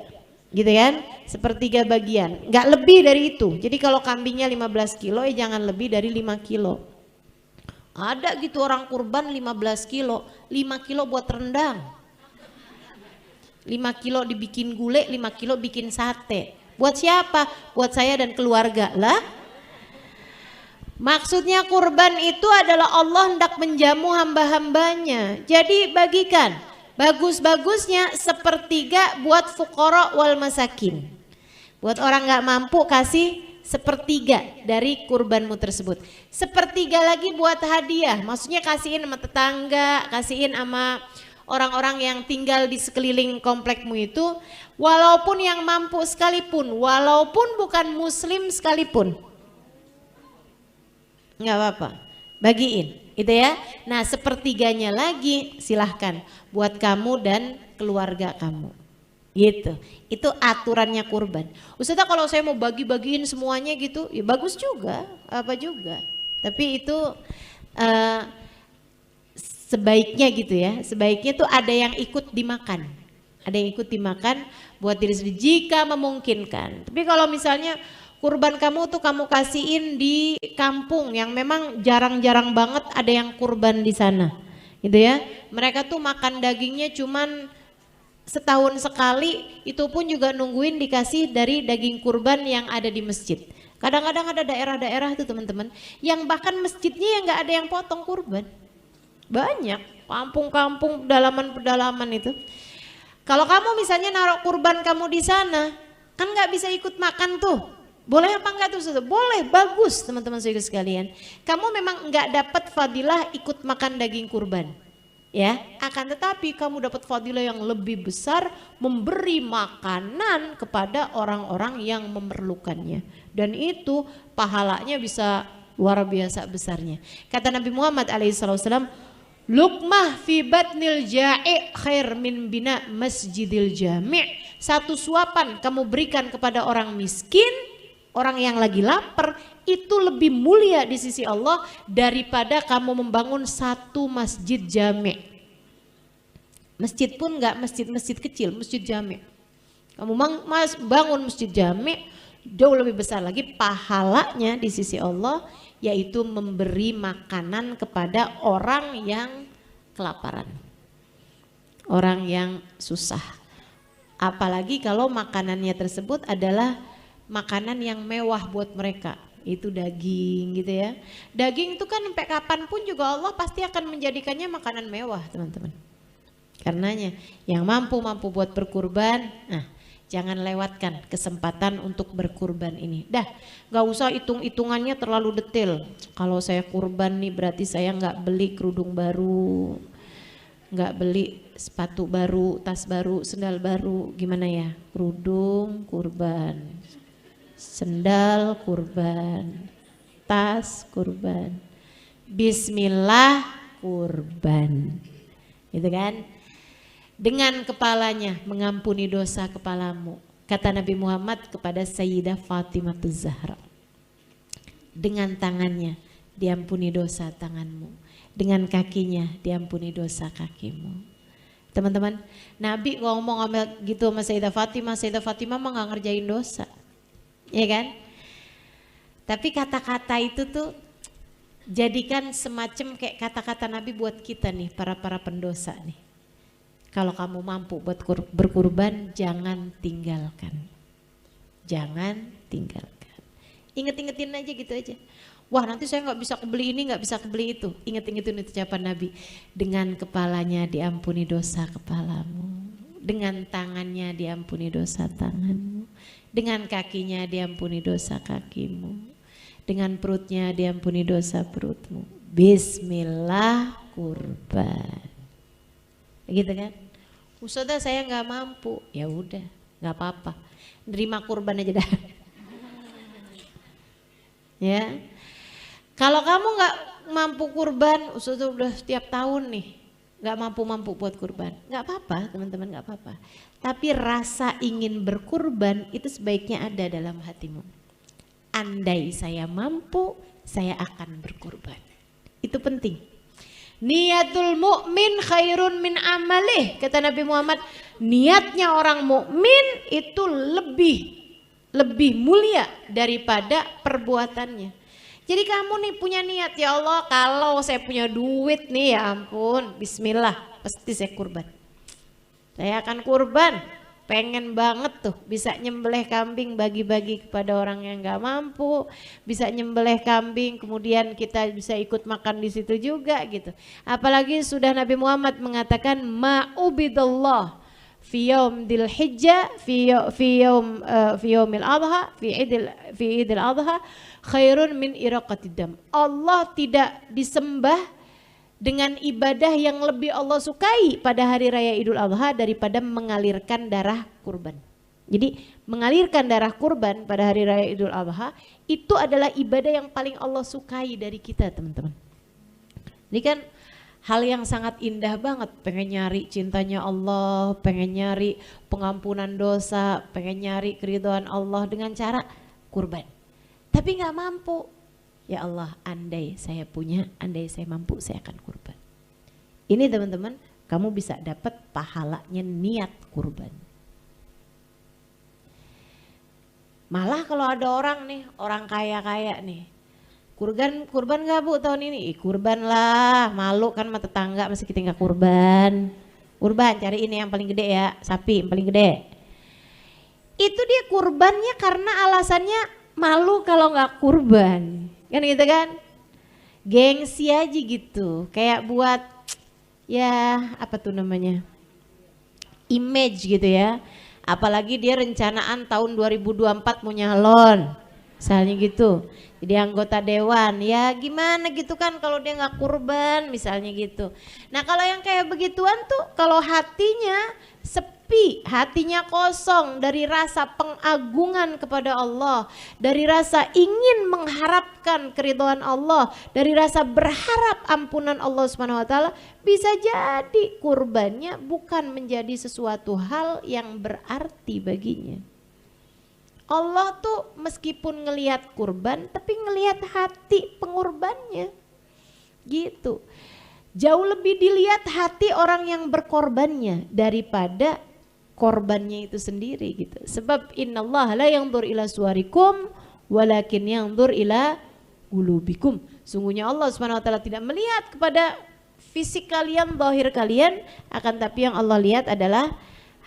S1: gitu kan, sepertiga bagian, nggak lebih dari itu. Jadi kalau kambingnya 15 kilo ya jangan lebih dari 5 kilo. Ada gitu orang kurban 15 kilo, 5 kilo buat rendang, 5 kilo dibikin gulai, 5 kilo bikin sate. Buat siapa? Buat saya dan keluarga lah. Maksudnya kurban itu adalah Allah hendak menjamu hamba-hambanya. Jadi bagikan. Bagus-bagusnya sepertiga buat fuqara wal masakin. Buat orang gak mampu kasih sepertiga dari kurbanmu tersebut. Sepertiga lagi buat hadiah, maksudnya kasihin sama tetangga, kasihin sama orang-orang yang tinggal di sekeliling komplekmu itu. Walaupun yang mampu sekalipun, walaupun bukan muslim sekalipun, gak apa-apa, bagiin. Itu ya. Nah sepertiganya lagi silahkan buat kamu dan keluarga kamu gitu. Itu aturannya kurban. Ustazah kalau saya mau bagi-bagiin semuanya gitu ya bagus juga, apa juga, tapi itu sebaiknya gitu ya, sebaiknya tuh ada yang ikut dimakan, ada yang ikut dimakan buat diri sendiri jika memungkinkan. Tapi kalau misalnya kurban kamu tuh kamu kasihin di kampung yang memang jarang-jarang banget ada yang kurban di sana, gitu ya. Mereka tuh makan dagingnya cuman setahun sekali, itu pun juga nungguin dikasih dari daging kurban yang ada di masjid. Kadang-kadang ada daerah-daerah tuh teman-teman, yang bahkan masjidnya yang nggak ada yang potong kurban. Banyak kampung-kampung pedalaman-pedalaman itu. Kalau kamu misalnya naruh kurban kamu di sana, kan nggak bisa ikut makan tuh. Boleh apa enggak tuh? Boleh, bagus teman-teman saudara sekalian. Kamu memang enggak dapat fadilah ikut makan daging kurban, ya. Akan tetapi kamu dapat fadilah yang lebih besar memberi makanan kepada orang-orang yang memerlukannya. Dan itu pahalanya bisa luar biasa besarnya. Kata Nabi Muhammad alaihissalam, luqmah fi batnil ja'i khair min bina masjidil jami'. Satu suapan kamu berikan kepada orang miskin, orang yang lagi lapar, itu lebih mulia di sisi Allah daripada kamu membangun satu masjid jami'. Masjid pun enggak masjid-masjid kecil, masjid jami'. Kamu bangun masjid jami' jauh lebih besar lagi pahalanya di sisi Allah, yaitu memberi makanan kepada orang yang kelaparan, orang yang susah. Apalagi kalau makanannya tersebut adalah makanan yang mewah buat mereka, itu daging gitu ya. Daging itu kan sampai kapanpun juga Allah pasti akan menjadikannya makanan mewah teman-teman. Karenanya yang mampu buat berkurban, nah jangan lewatkan kesempatan untuk berkurban ini. Dah gak usah hitung-hitungannya terlalu detail. Kalau saya kurban nih berarti saya gak beli kerudung baru, gak beli sepatu baru, tas baru, sendal baru. Gimana ya, kerudung kurban, sendal kurban, tas kurban, bismillah kurban, gitu kan. Dengan kepalanya mengampuni dosa kepalamu, Kata Nabi Muhammad kepada Sayyidah Fatimah Zahra, dengan tangannya diampuni dosa tanganmu, dengan kakinya diampuni dosa kakimu. Teman-teman, Nabi ngomong gitu sama Sayyidah Fatimah mah gak ngerjain dosa, ya kan? Tapi kata-kata itu tuh jadikan semacam kayak kata-kata Nabi buat kita nih, para pendosa nih. Kalau kamu mampu buat berkurban, jangan tinggalkan. Jangan tinggalkan. Inget-ingetin aja gitu aja. Wah, nanti saya nggak bisa kebeli ini, nggak bisa kebeli itu. Inget-ingetin ucapan Nabi. Dengan kepalanya diampuni dosa kepalamu. Dengan tangannya diampuni dosa tanganmu. Dengan kakinya diampuni dosa kakimu. Dengan perutnya diampuni dosa perutmu. Bismillah kurban. Gitu kan? Ustazah saya nggak mampu, ya udah nggak apa-apa, nerima kurban aja dah. Ya, kalau kamu nggak mampu kurban, ustazah udah setiap tahun nih nggak mampu buat kurban, nggak apa-apa teman-teman, nggak apa-apa. Tapi rasa ingin berkurban itu sebaiknya ada dalam hatimu. Andai saya mampu, saya akan berkurban. Itu penting. Niatul mukmin khairun min amalih, kata Nabi Muhammad. Niatnya orang mukmin itu lebih mulia daripada perbuatannya. Jadi kamu nih punya niat, ya Allah kalau saya punya duit nih ya ampun, bismillah pasti saya kurban. Saya akan kurban. Pengen banget tuh bisa nyembelih kambing bagi-bagi kepada orang yang gak mampu, bisa nyembelih kambing kemudian kita bisa ikut makan di situ juga gitu. Apalagi sudah Nabi Muhammad mengatakan ma'ubidallah fi yaumil hijjah fi yaumil adha fi idil adha khairun min iraqatid dam. Allah tidak disembah dengan ibadah yang lebih Allah sukai pada hari raya Idul Adha daripada mengalirkan darah kurban. Jadi mengalirkan darah kurban pada hari raya Idul Adha itu adalah ibadah yang paling Allah sukai dari kita, teman-teman. Ini kan hal yang sangat indah banget, pengen nyari cintanya Allah, pengen nyari pengampunan dosa, pengen nyari keridhaan Allah dengan cara kurban. Tapi nggak mampu. Ya Allah, andai saya punya, andai saya mampu, saya akan kurban. Ini teman-teman, kamu bisa dapat pahalanya niat kurban. Malah kalau ada orang nih, orang kaya-kaya nih, kurban gak bu tahun ini? Kurban lah, malu kan sama tetangga masih kita nggak kurban. Kurban, cari ini yang paling gede ya, sapi yang paling gede. Itu dia kurbannya karena alasannya malu kalau nggak kurban. Kan gitu kan, gengsi aja gitu, kayak buat ya apa tuh namanya, image gitu ya. Apalagi dia rencanaan tahun 2024 mau nyalon, misalnya gitu, jadi anggota dewan, ya gimana gitu kan kalau dia nggak kurban misalnya gitu. Nah kalau yang kayak begituan tuh, kalau hatinya sepi, hatinya kosong dari rasa pengagungan kepada Allah, dari rasa ingin mengharapkan keridhaan Allah, dari rasa berharap ampunan Allah Subhanahu wa taala, bisa jadi kurbannya bukan menjadi sesuatu hal yang berarti baginya. Allah tuh meskipun ngelihat kurban tapi ngelihat hati pengorbannya. Gitu. Jauh lebih dilihat hati orang yang berkorbannya daripada korbannya itu sendiri gitu. Sebab innallaha la yanzur ila suwarikum walakin yanzur ila qulubikum. Sungguhnya Allah Subhanahu wa taala tidak melihat kepada fisik kalian, zahir kalian, akan tapi yang Allah lihat adalah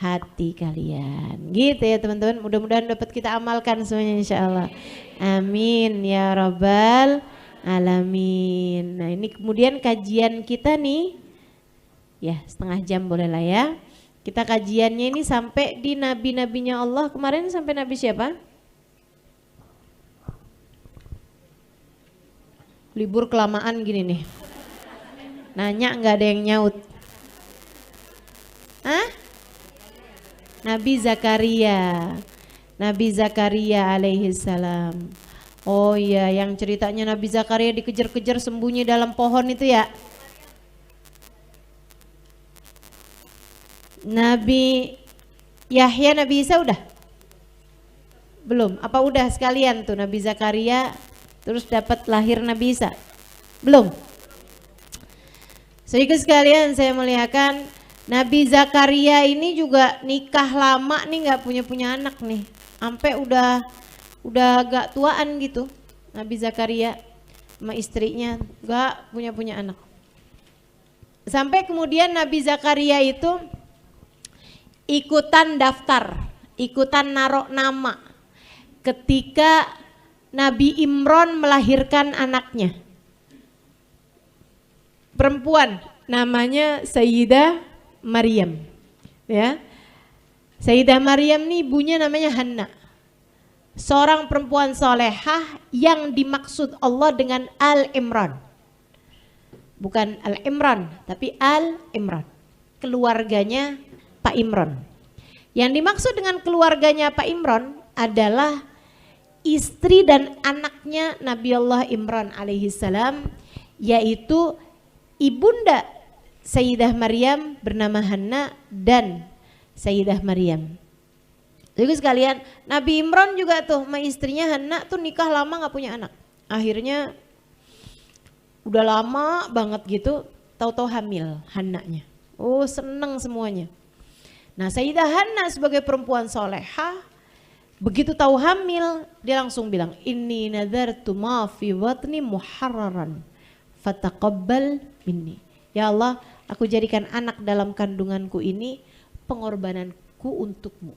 S1: hati kalian. Gitu ya teman-teman. Mudah-mudahan dapat kita amalkan semuanya insyaallah. Amin ya rabbal alamin. Nah ini kemudian kajian kita nih, ya setengah jam boleh lah ya. Kita kajiannya ini sampai di nabi-nabinya Allah. Kemarin sampai nabi siapa? Libur kelamaan gini nih. Nanya nggak ada yang nyaut. Hah? Nabi Zakaria. Nabi Zakaria alaihi salam. Oh iya, yang ceritanya Nabi Zakaria dikejar-kejar sembunyi dalam pohon itu ya. Nabi Yahya, Nabi Isa udah? Belum. Apa udah sekalian tuh Nabi Zakaria terus dapat lahir Nabi Isa? Belum. Sedikit sekalian saya melihatkan Nabi Zakaria ini juga nikah lama nih, nggak punya anak nih. Sampai udah agak tuaan gitu. Nabi Zakaria sama istrinya nggak punya anak. Sampai kemudian Nabi Zakaria itu ikutan daftar, ikutan naruh nama ketika Nabi Imran melahirkan anaknya. Perempuan namanya Sayyidah Maryam. Ya. Sayyidah Maryam nih ibunya namanya Hanna. Seorang perempuan solehah yang dimaksud Allah dengan Al-Imran. Bukan Al-Imran, tapi Al-Imran. Keluarganya Pak Imran. Yang dimaksud dengan keluarganya Pak Imran adalah istri dan anaknya Nabi Allah Imran alaihissalam, yaitu ibunda Sayyidah Maryam bernama Hanna dan Sayyidah Maryam. Jadi sekalian, Nabi Imran juga tuh sama istrinya Hanna tuh nikah lama gak punya anak. Akhirnya udah lama banget gitu, tahu-tahu hamil Hannanya. Oh seneng semuanya. Nah Sayyidah Hanna sebagai perempuan solehah, begitu tahu hamil dia langsung bilang, inni nadartu ma fi batni muharraran fataqabbal minni. Ya Allah, aku jadikan anak dalam kandunganku ini pengorbananku untukmu,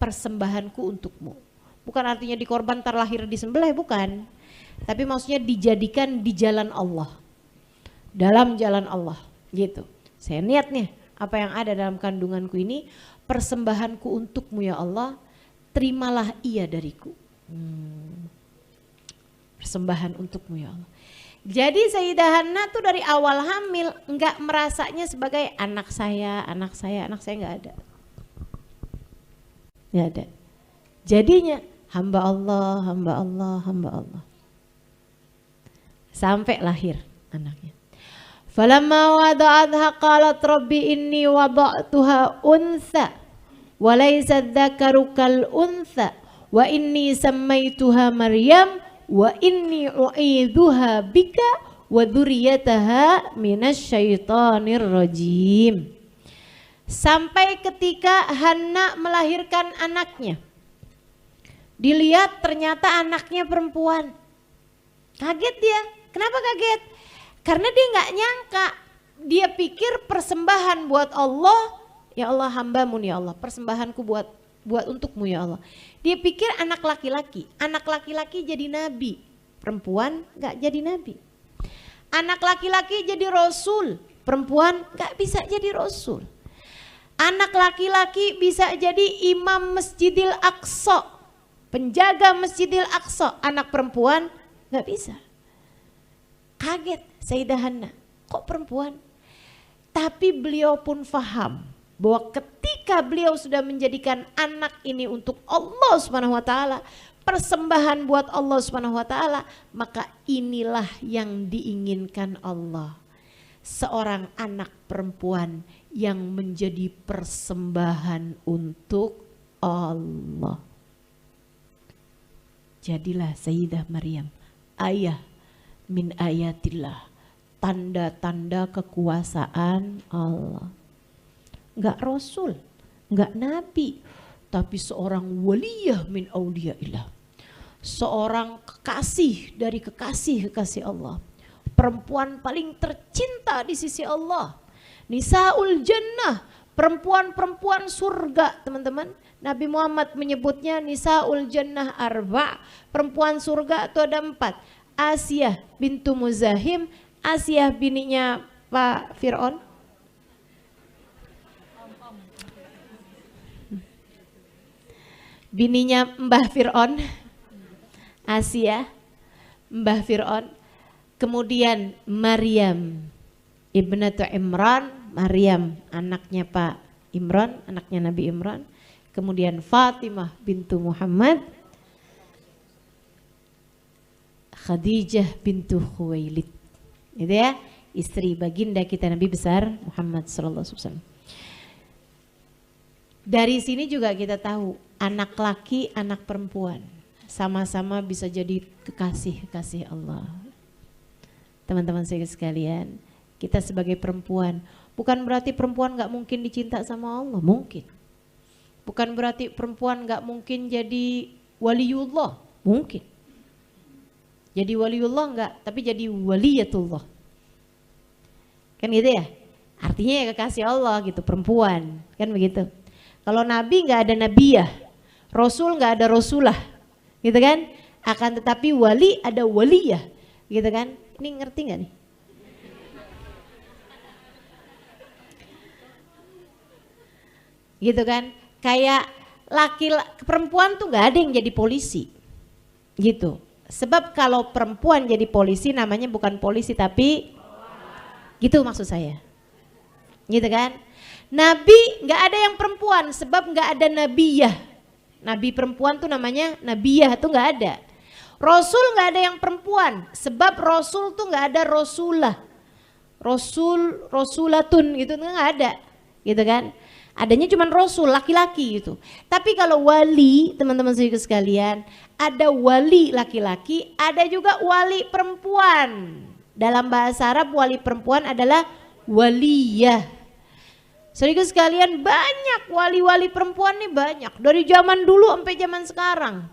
S1: persembahanku untukmu. Bukan artinya dikorban terlahir disembelih, bukan. Tapi maksudnya dijadikan di jalan Allah, dalam jalan Allah gitu. Saya niat nih, apa yang ada dalam kandunganku ini persembahanku untukmu ya Allah, terimalah ia dariku. Persembahan untukmu ya Allah. Jadi Sayyidah Hanna tuh dari awal hamil enggak merasanya sebagai anak saya enggak ada. Enggak ada. Jadinya hamba Allah. Sampai lahir anaknya. Falamma wada'atha qalat rabbi inni wada'tuha untha wa laysa dzakaru kal untha wa inni sammaituha Maryam wa inni u'idzuha bika wa dzurriyyataha minasyaitonir rajim. Sampai ketika Hanna melahirkan anaknya, dilihat ternyata anaknya perempuan. Kaget dia. Kenapa kaget? Karena dia nggak nyangka. Dia pikir persembahan buat Allah, ya Allah hambamu ya Allah, persembahanku buat untukmu ya Allah. Dia pikir anak laki-laki jadi nabi, perempuan nggak jadi nabi. Anak laki-laki jadi rasul, perempuan nggak bisa jadi rasul. Anak laki-laki bisa jadi imam Masjidil Aqsa, penjaga Masjidil Aqsa, anak perempuan nggak bisa. Kaget Sayyidah Hanna, kok perempuan? Tapi beliau pun faham bahwa ketika beliau sudah menjadikan anak ini untuk Allah Subhanahu wa taala, persembahan buat Allah Subhanahu wa taala, maka inilah yang diinginkan Allah. Seorang anak perempuan yang menjadi persembahan untuk Allah. Jadilah Sayyidah Maryam ayah min ayatillah, tanda-tanda kekuasaan Allah. Enggak rasul, enggak nabi, tapi seorang waliyah min auliyaillah. Seorang kekasih dari kekasih-kekasih Allah. Perempuan paling tercinta di sisi Allah. Nisaul jannah, perempuan-perempuan surga, teman-teman. Nabi Muhammad menyebutnya Nisaul jannah arba'. Perempuan surga itu ada 4. Asiyah bintu Muzahim, Asiyah bininya Pak Fir'aun. Bininya Mbah Fir'aun, Asiyah, Mbah Fir'aun. Kemudian Maryam ibnatu Imran, Maryam anaknya Pak Imran, anaknya Nabi Imran. Kemudian Fatimah bintu Muhammad, Khadijah bintu Khuwailid. Itu ya, istri baginda kita Nabi besar Muhammad sallallahu alaihi wasallam. Dari sini juga kita tahu anak laki, anak perempuan. Sama-sama bisa jadi kekasih-kekasih Allah. Teman-teman saya sekalian, kita sebagai perempuan, bukan berarti perempuan gak mungkin dicinta sama Allah, mungkin. Bukan berarti perempuan gak mungkin jadi waliullah, mungkin. Jadi waliullah enggak, tapi jadi waliyatullah. Kan gitu ya? Artinya ya kekasih Allah gitu, perempuan. Kan begitu. Kalau nabi enggak ada nabiyah, rasul enggak ada rasulah. Gitu kan? Akan tetapi wali ada waliyah. Gitu kan? Ini ngerti enggak nih? Gitu kan? Kayak perempuan tuh enggak ada yang jadi polisi. Gitu. Sebab kalau perempuan jadi polisi namanya bukan polisi tapi gitu maksud saya. Gitu kan? Nabi nggak ada yang perempuan sebab nggak ada nabiyah. Nabi perempuan tuh namanya nabiyah tuh nggak ada. Rasul nggak ada yang perempuan sebab rasul tuh nggak ada rasulah. Rasulatun gitu nggak ada. Gitu kan? Adanya cuma rasul laki-laki gitu. Tapi kalau wali, teman-teman sekalian, ada wali laki-laki, ada juga wali perempuan. Dalam bahasa Arab wali perempuan adalah waliyah. Saudara sekalian, banyak wali-wali perempuan nih banyak. Dari zaman dulu sampai zaman sekarang.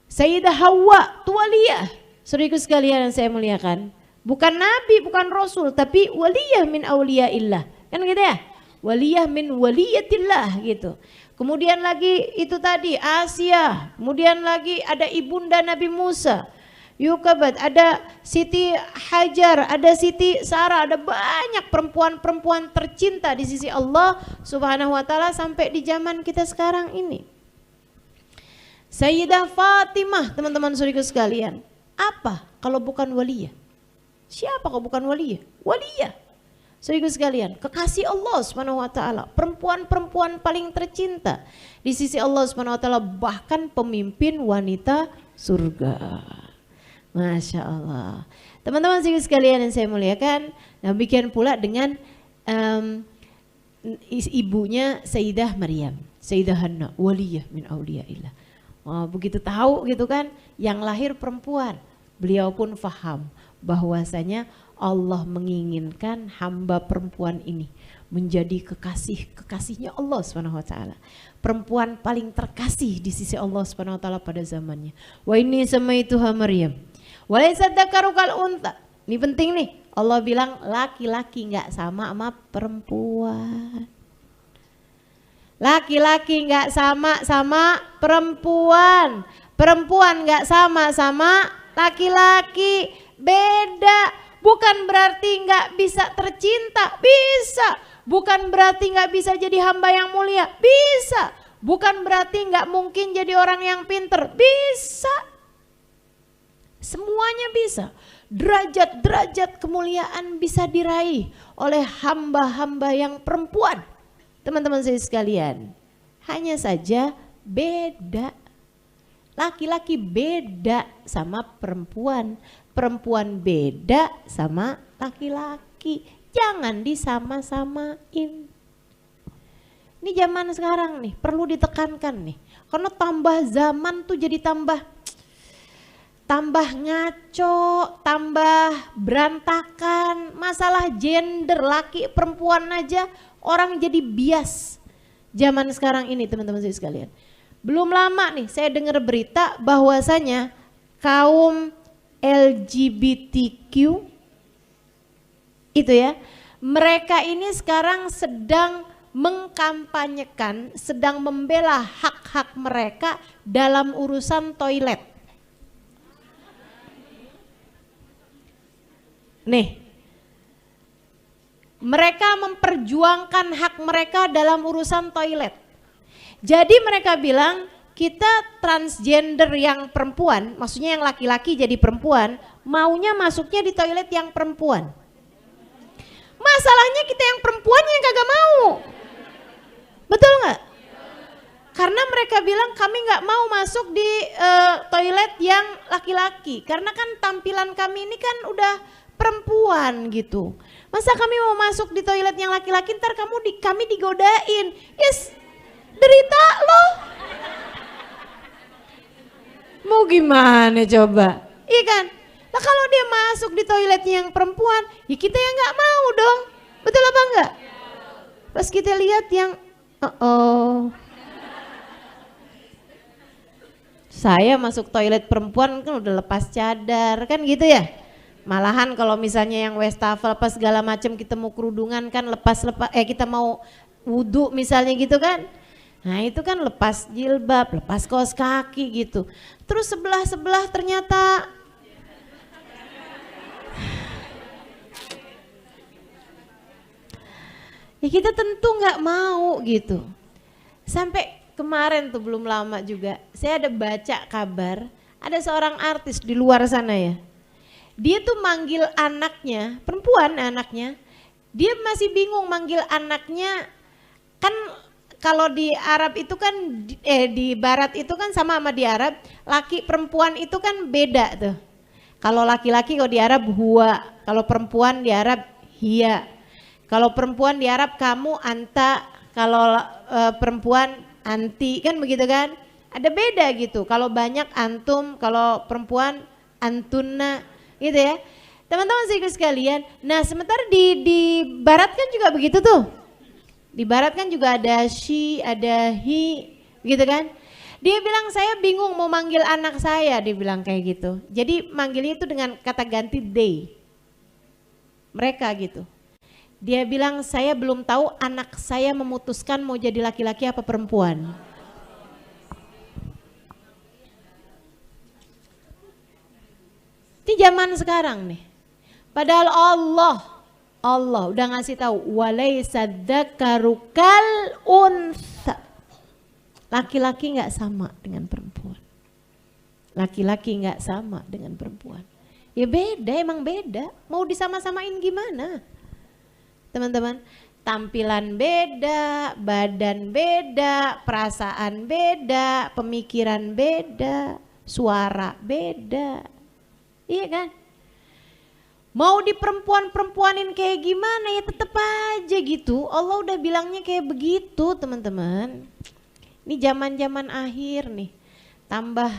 S1: Sayyidah Hawa itu waliyah. Saudara sekalian yang saya muliakan. Bukan nabi, bukan rasul, tapi waliyah min auliyaillah. Kan gitu ya? Waliyah min waliyatillah gitu. Kemudian lagi itu tadi Asia, kemudian lagi ada ibunda Nabi Musa, Yukabat, ada Siti Hajar, ada Siti Sarah, ada banyak perempuan-perempuan tercinta di sisi Allah Subhanahu wa taala sampai di zaman kita sekarang ini. Sayyidah Fatimah, teman-teman saudara sekalian, apa kalau bukan waliyah? Siapa kalau bukan waliyah? Waliyah. Saudara sekalian, kekasih Allah Subhanahu wa taala, perempuan-perempuan paling tercinta di sisi Allah Subhanahu wa taala, bahkan pemimpin wanita surga. Masya Allah. Teman-teman sekalian yang saya muliakan, demikian pula dengan ibunya Sayyidah Maryam, Sayyidah Hanna, waliyah min auliyaillah. Begitu tahu gitu kan, yang lahir perempuan, beliau pun faham bahwasanya Allah menginginkan hamba perempuan ini menjadi kekasihnya Allah Subhanahu wa taala. Perempuan paling terkasih di sisi Allah Subhanahu wa taala pada zamannya. Wa inni samaituha Maryam. Wa laysa dzakaru kal unta. Ini penting nih. Allah bilang laki-laki enggak sama perempuan. Laki-laki enggak sama perempuan. Perempuan enggak sama laki-laki. Beda. Bukan berarti nggak bisa tercinta, bisa. Bukan berarti nggak bisa jadi hamba yang mulia, bisa. Bukan berarti nggak mungkin jadi orang yang pinter, bisa. Semuanya bisa. Derajat-derajat kemuliaan bisa diraih oleh hamba-hamba yang perempuan. Teman-teman saya sekalian, hanya saja beda. Laki-laki beda sama perempuan. Perempuan beda sama laki-laki. Jangan disama-samain. Ini zaman sekarang nih, perlu ditekankan nih. Karena tambah zaman tuh jadi tambah ngaco, tambah berantakan. Masalah gender laki perempuan aja orang jadi bias. Zaman sekarang ini teman-teman saya sekalian. Belum lama nih saya dengar berita bahwasanya kaum LGBTQ itu ya, mereka ini sekarang sedang mengkampanyekan, sedang membela hak-hak mereka dalam urusan toilet. Nih, mereka memperjuangkan hak mereka dalam urusan toilet. Jadi mereka bilang, kita transgender yang perempuan, maksudnya yang laki-laki jadi perempuan, maunya masuknya di toilet yang perempuan. Masalahnya kita yang perempuan yang kagak mau. Betul nggak? Karena mereka bilang kami nggak mau masuk di toilet yang laki-laki. Karena kan tampilan kami ini kan udah perempuan gitu. Masa kami mau masuk di toilet yang laki-laki, ntar kami digodain. Yes, derita loh. gimana coba? Iya kan? Nah kalau dia masuk di toiletnya yang perempuan, ya kita yang nggak mau dong. Betul apa enggak? Pas kita lihat yang saya masuk toilet perempuan kan udah lepas cadar kan gitu ya. Malahan kalau misalnya yang wastafel pas segala macam kita mau kerudungan kan lepas kita mau wudhu misalnya gitu kan. Nah itu kan lepas jilbab, lepas kaos kaki gitu. Terus sebelah ternyata ya kita tentu nggak mau gitu. Sampai kemarin tuh belum lama juga saya ada baca kabar ada seorang artis di luar sana ya. Dia tuh manggil anaknya, perempuan anaknya, dia masih bingung manggil anaknya kan. Kalau di Arab itu kan, di Barat itu kan sama di Arab, laki perempuan itu kan beda tuh. Kalau laki-laki kalau di Arab huwa, kalau perempuan di Arab hiya. Kalau perempuan di Arab kamu, anta, kalau perempuan anti, kan begitu kan? Ada beda gitu, kalau banyak antum, kalau perempuan antunna, gitu ya. Teman-teman sekalian, nah sementara di Barat kan juga begitu tuh. Di Barat kan juga ada she, ada he, gitu kan. Dia bilang saya bingung mau manggil anak saya, dia bilang kayak gitu. Jadi manggilnya itu dengan kata ganti they, mereka gitu. Dia bilang saya belum tahu anak saya memutuskan mau jadi laki-laki apa perempuan. Ini zaman sekarang nih. Padahal Allah udah ngasih tahu walaisa dzakaru kal untha. Laki-laki nggak sama dengan perempuan. Laki-laki nggak sama dengan perempuan. Ya beda, emang beda. Mau disama-samain gimana? Teman-teman, tampilan beda, badan beda, perasaan beda, pemikiran beda, suara beda. Iya kan? Mau di perempuanin kayak gimana ya tetep aja gitu. Allah udah bilangnya kayak begitu teman-teman. Ini zaman-zaman akhir nih. Tambah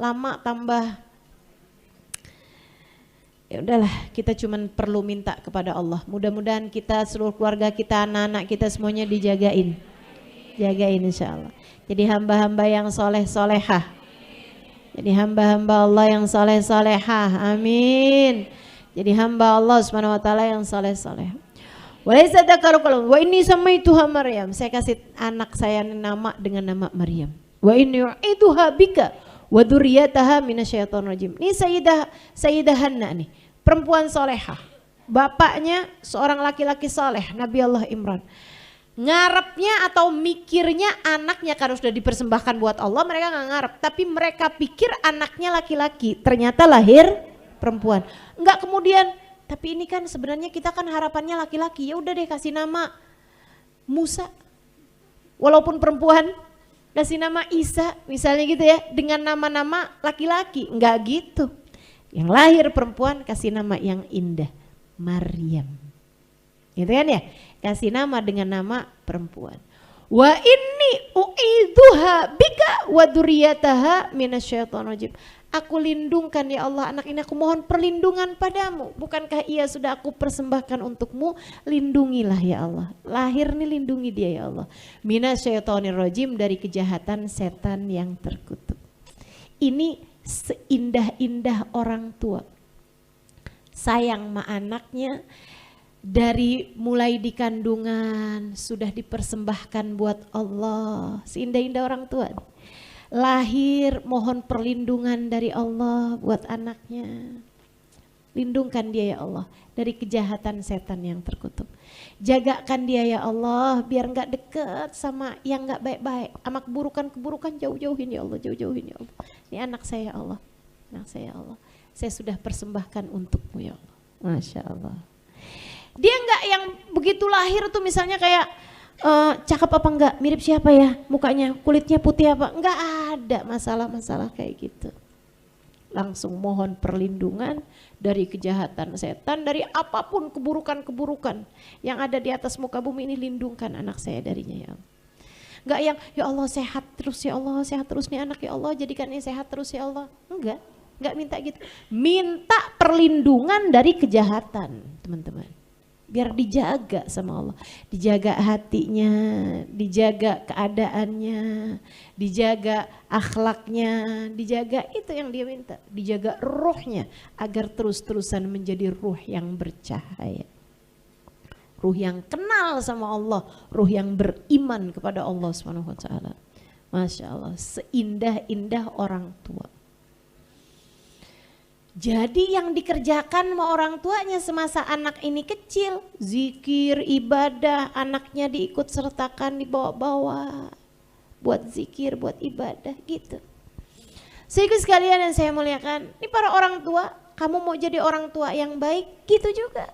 S1: lama tambah. Ya udahlah, kita cuman perlu minta kepada Allah. Mudah-mudahan kita seluruh keluarga kita, anak-anak kita semuanya dijagain. Jagain insya Allah. Jadi hamba-hamba yang soleh-solehah. Jadi hamba-hamba Allah yang soleh-solehah. Amin. Jadi hamba Allah Subhanahu wa taala yang saleh-saleh. Wa inni samaituha Maryam. Saya kasih anak saya nama dengan nama Maryam. Wa inni u'iduha bika wa dzurriyyataha minasyaitonir rajim. Ini Sayyidah Hanna nih, perempuan solehah. Bapaknya seorang laki-laki soleh, Nabi Allah Imran. Ngarepnya atau mikirnya anaknya karena sudah dipersembahkan buat Allah, mereka nggak ngarep, tapi mereka pikir anaknya laki-laki, ternyata lahir perempuan. Enggak kemudian, tapi ini kan sebenarnya kita kan harapannya laki-laki, ya udah deh kasih nama Musa, walaupun perempuan, kasih nama Isa misalnya gitu ya, dengan nama-nama laki-laki. Enggak gitu, yang lahir perempuan kasih nama yang indah, Maryam, gitu kan ya, kasih nama dengan nama perempuan. Wa inni u'iduha bika wa dzurriyyataha minasyaitonir rajim. Aku lindungkan ya Allah anak ini, aku mohon perlindungan padamu. Bukankah ia sudah aku persembahkan untukmu? Lindungilah ya Allah. Lahir nih lindungi dia ya Allah. Minasyaitonir rajim, dari kejahatan setan yang terkutuk. Ini seindah-indah orang tua. Sayang sama anaknya, dari mulai di kandungan sudah dipersembahkan buat Allah. Seindah-indah orang tua. Lahir mohon perlindungan dari Allah buat anaknya. Lindungkan dia ya Allah dari kejahatan setan yang terkutuk. Jagakan dia ya Allah biar enggak deket sama yang enggak baik-baik. Sama keburukan-keburukan jauh-jauhin ya Allah, jauh-jauhin ya Allah. Ini anak saya ya Allah, anak saya ya Allah. Saya sudah persembahkan untukmu ya Allah. Masya Allah. Dia enggak yang begitu lahir tuh misalnya kayak cakep apa enggak, mirip siapa ya mukanya, kulitnya putih apa, enggak ada masalah-masalah kayak gitu. Langsung mohon perlindungan dari kejahatan setan, dari apapun keburukan-keburukan yang ada di atas muka bumi ini, lindungkan anak saya darinya ya Allah. Enggak yang ya Allah sehat terus ya Allah, sehat terus nih anak ya Allah, jadikan ini sehat terus ya Allah. Enggak minta gitu. Minta perlindungan dari kejahatan, teman-teman. Biar dijaga sama Allah, dijaga hatinya, dijaga keadaannya, dijaga akhlaknya, dijaga itu yang dia minta, dijaga ruhnya agar terus-terusan menjadi ruh yang bercahaya. Ruh yang kenal sama Allah, ruh yang beriman kepada Allah Subhanahu wa taala. Masya Allah, seindah-indah orang tua. Jadi yang dikerjakan sama orang tuanya semasa anak ini kecil, zikir, ibadah, anaknya diikut sertakan, dibawa-bawa buat zikir, buat ibadah gitu. Sehingga sekalian yang saya muliakan, ini para orang tua, kamu mau jadi orang tua yang baik gitu juga.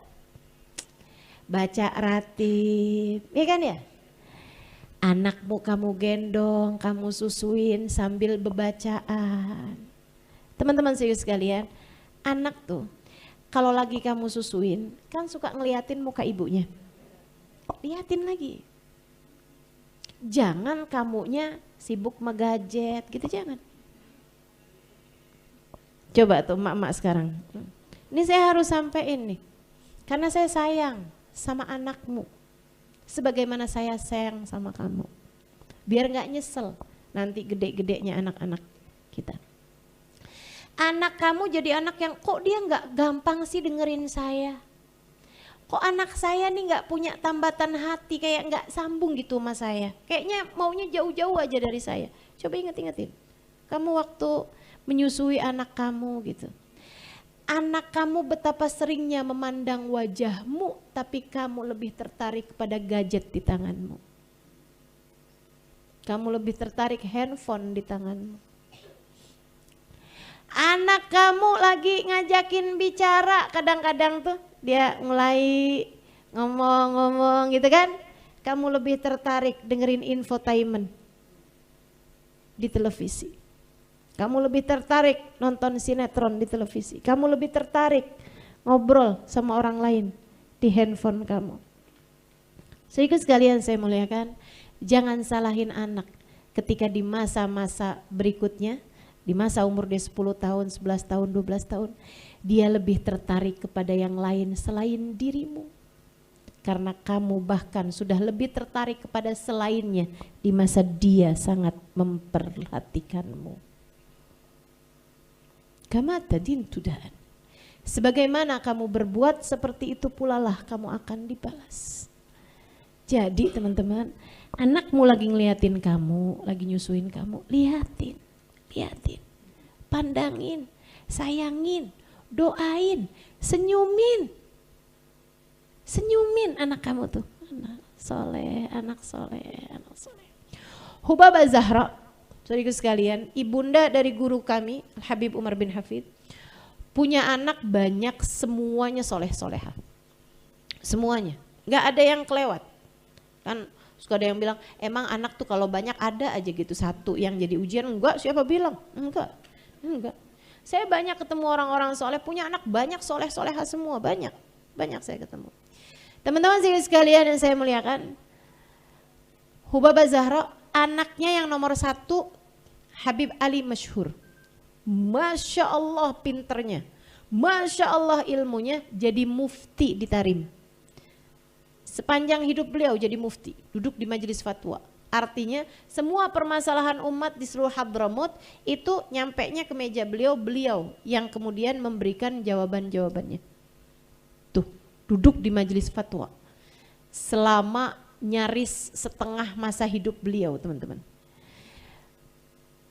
S1: Baca ratib, ya kan ya? Anakmu kamu gendong, kamu susuin sambil bebacaan. Teman-teman sekalian, anak tuh kalau lagi kamu susuin kan suka ngeliatin muka ibunya. Liatin lagi. Jangan kamunya sibuk megajet gitu, jangan. Coba tuh emak-emak sekarang. Ini saya harus sampein nih. Karena saya sayang sama anakmu. Sebagaimana saya sayang sama kamu. Biar gak nyesel nanti gede-gedenya anak-anak kita. Anak kamu jadi anak yang kok dia nggak gampang sih dengerin saya. Kok anak saya nih nggak punya tambatan hati, kayak nggak sambung gitu sama saya. Kayaknya maunya jauh-jauh aja dari saya. Coba inget-ingetin. Kamu waktu menyusui anak kamu gitu. Anak kamu betapa seringnya memandang wajahmu, tapi kamu lebih tertarik kepada gadget di tanganmu. Kamu lebih tertarik handphone di tanganmu. Anak kamu lagi ngajakin bicara, kadang-kadang tuh dia mulai ngomong-ngomong gitu kan. Kamu lebih tertarik dengerin infotainment di televisi. Kamu lebih tertarik nonton sinetron di televisi. Kamu lebih tertarik ngobrol sama orang lain di handphone kamu. Sehingga sekalian saya muliakan, jangan salahin anak ketika di masa-masa berikutnya, di masa umur dia 10 tahun, 11 tahun, 12 tahun, dia lebih tertarik kepada yang lain selain dirimu. Karena kamu bahkan sudah lebih tertarik kepada selainnya di masa dia sangat memperhatikanmu. Kama tadin tudan. Sebagaimana kamu berbuat seperti itu pula lah kamu akan dibalas. Jadi teman-teman, anakmu lagi ngeliatin kamu, lagi nyusuin kamu, liatin. Liatin, pandangin, sayangin, doain, senyumin. Senyumin anak kamu tuh. Anak soleh, anak soleh, anak soleh. Hubabah Zahra, saudaraku sekalian, ibunda dari guru kami, Habib Umar bin Hafid, punya anak banyak, semuanya soleh-soleha. Semuanya, gak ada yang kelewat. Kan suka ada yang bilang, emang anak tuh kalau banyak ada aja gitu satu yang jadi ujian. Enggak, siapa bilang? Enggak. Saya banyak ketemu orang-orang soleh, punya anak banyak soleh-soleha semua, banyak saya ketemu. Teman-teman sekalian yang saya muliakan, Hubabah Zahra, anaknya yang nomor 1, Habib Ali Masyhur. Masya Allah pinternya, Masya Allah ilmunya, jadi mufti di Tarim. Sepanjang hidup beliau jadi mufti, duduk di majelis fatwa. Artinya semua permasalahan umat di seluruh Hadramut itu nyampenya ke meja beliau yang kemudian memberikan jawaban-jawabannya. Tuh, duduk di majelis fatwa selama nyaris setengah masa hidup beliau, teman-teman.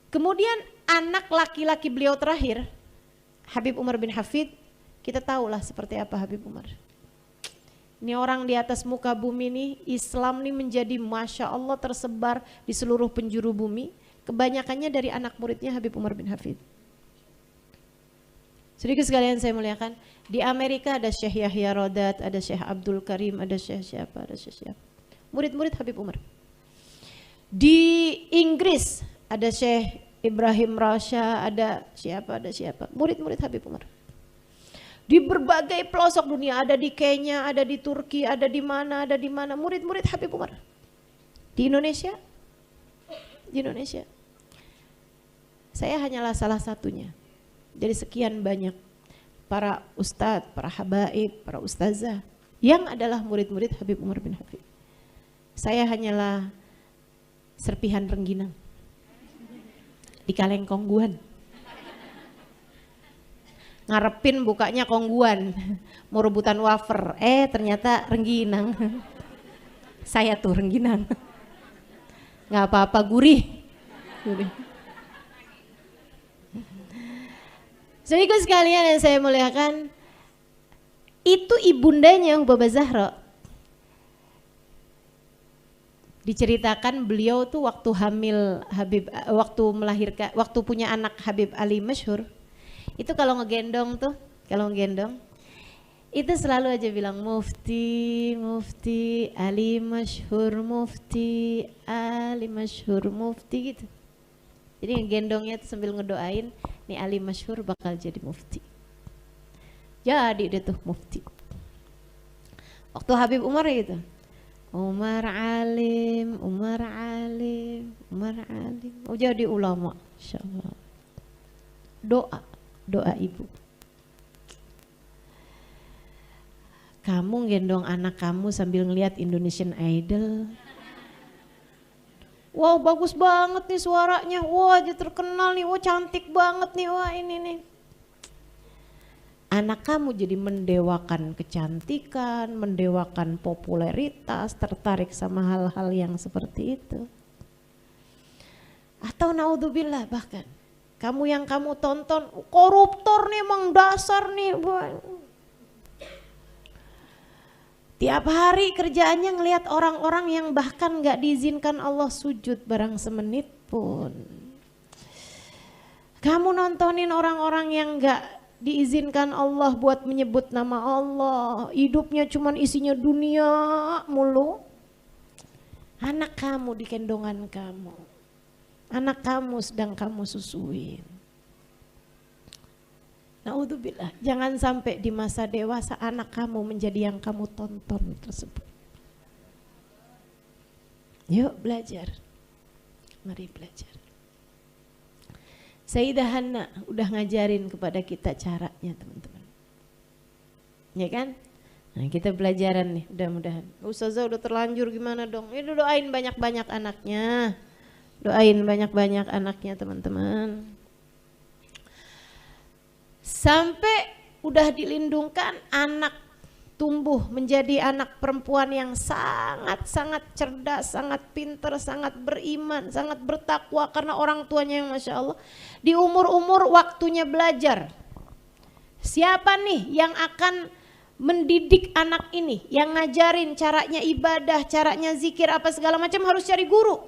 S1: Kemudian anak laki-laki beliau terakhir, Habib Umar bin Hafid, kita tahulah seperti apa Habib Umar. Ini orang di atas muka bumi nih, Islam nih menjadi Masya Allah tersebar di seluruh penjuru bumi. Kebanyakannya dari anak muridnya Habib Umar bin Hafid. Sedikit sekalian saya muliakan, di Amerika ada Syekh Yahya Rodat, ada Syekh Abdul Karim, ada Syekh siapa, ada Syekh siapa. Murid-murid Habib Umar. Di Inggris ada Syekh Ibrahim Rasha, ada siapa, murid-murid Habib Umar. Di berbagai pelosok dunia, ada di Kenya, ada di Turki, ada di mana, murid-murid Habib Umar. Di Indonesia di Indonesia. Saya hanyalah salah satunya dari sekian banyak para ustadz, para habaib, para ustazah yang adalah murid-murid Habib Umar bin Habib. Saya hanyalah serpihan rengginang di kaleng kongguan. Ngarepin bukanya kongguan, mau rebutan wafer, ternyata rengginang. Saya tuh rengginang. Nggak apa-apa, gurih. Saudara sekalian yang saya muliakan, itu ibundanya Baba Zahra. Diceritakan beliau tuh waktu hamil Habib, waktu melahirkan, waktu punya anak Habib Ali Masyhur, itu kalau ngegendong tuh, itu selalu aja bilang mufti, mufti, Ali Masyhur, mufti, Ali Masyhur, mufti gitu. Jadi ngegendongnya tuh sambil ngedoain, nih Ali Masyhur bakal jadi mufti. Jadi dia tuh mufti. Waktu Habib Umar gitu, Umar alim, Umar alim, Umar alim. Oh jadi ulama, insyaallah. Doa ibu. Kamu gendong anak kamu sambil ngelihat Indonesian Idol. Wow bagus banget nih suaranya, wah dia terkenal nih, wah cantik banget nih, wah ini nih. Anak kamu jadi mendewakan kecantikan, mendewakan popularitas, tertarik sama hal-hal yang seperti itu. Atau naudzubillah bahkan, kamu yang kamu tonton, koruptor nih emang dasar nih. Tiap hari kerjaannya ngelihat orang-orang yang bahkan gak diizinkan Allah sujud barang semenit pun. Kamu nontonin orang-orang yang gak diizinkan Allah buat menyebut nama Allah. Hidupnya cuman isinya dunia mulu. Anak kamu di kendongan kamu. Anak kamu sedang kamu susuin. Naudzubillah, jangan sampai di masa dewasa anak kamu menjadi yang kamu tonton tersebut. Yuk belajar, mari belajar. Sayyidah Hanna udah ngajarin kepada kita caranya teman-teman. Ya kan? Nah kita belajaran nih mudah-mudahan. Ustazah udah terlanjur gimana dong? Ya doain banyak-banyak anaknya. Doain banyak-banyak anaknya teman-teman. Sampai udah dilindungkan anak tumbuh menjadi anak perempuan yang sangat-sangat cerdas, sangat pintar, sangat beriman, sangat bertakwa karena orang tuanya yang Masya Allah. Di umur-umur waktunya belajar. Siapa nih yang akan mendidik anak ini, yang ngajarin caranya ibadah, caranya zikir apa segala macam, harus cari guru.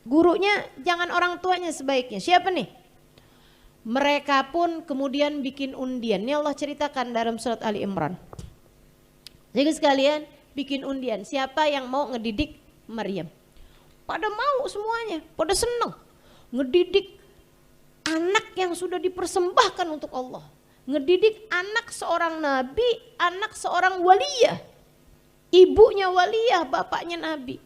S1: Gurunya jangan orang tuanya sebaiknya. Siapa nih? Mereka pun kemudian bikin undian. Ini Allah ceritakan dalam surat Ali Imran. Jadi sekalian bikin undian. Siapa yang mau ngedidik Maryam? Pada mau semuanya, pada senang. Ngedidik anak yang sudah dipersembahkan untuk Allah. Ngedidik anak seorang nabi, anak seorang waliyah. Ibunya waliyah, bapaknya nabi.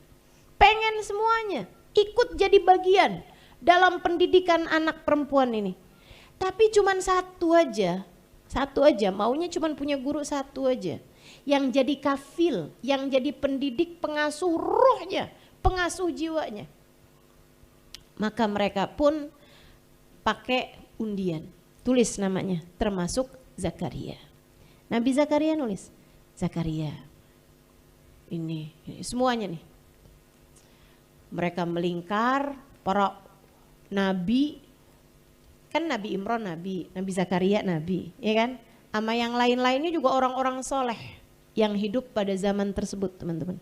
S1: Pengen semuanya ikut jadi bagian dalam pendidikan anak perempuan ini. Tapi cuman satu aja, maunya cuman punya guru satu aja. Yang jadi kafil, yang jadi pendidik, pengasuh ruhnya, pengasuh jiwanya. Maka mereka pun pakai undian, tulis namanya, termasuk Zakaria. Nabi Zakaria nulis, Zakaria, ini semuanya nih. Mereka melingkar, para nabi, kan Nabi Imran nabi, Nabi Zakaria nabi, ya kan? Sama yang lain-lainnya juga orang-orang soleh yang hidup pada zaman tersebut teman-teman.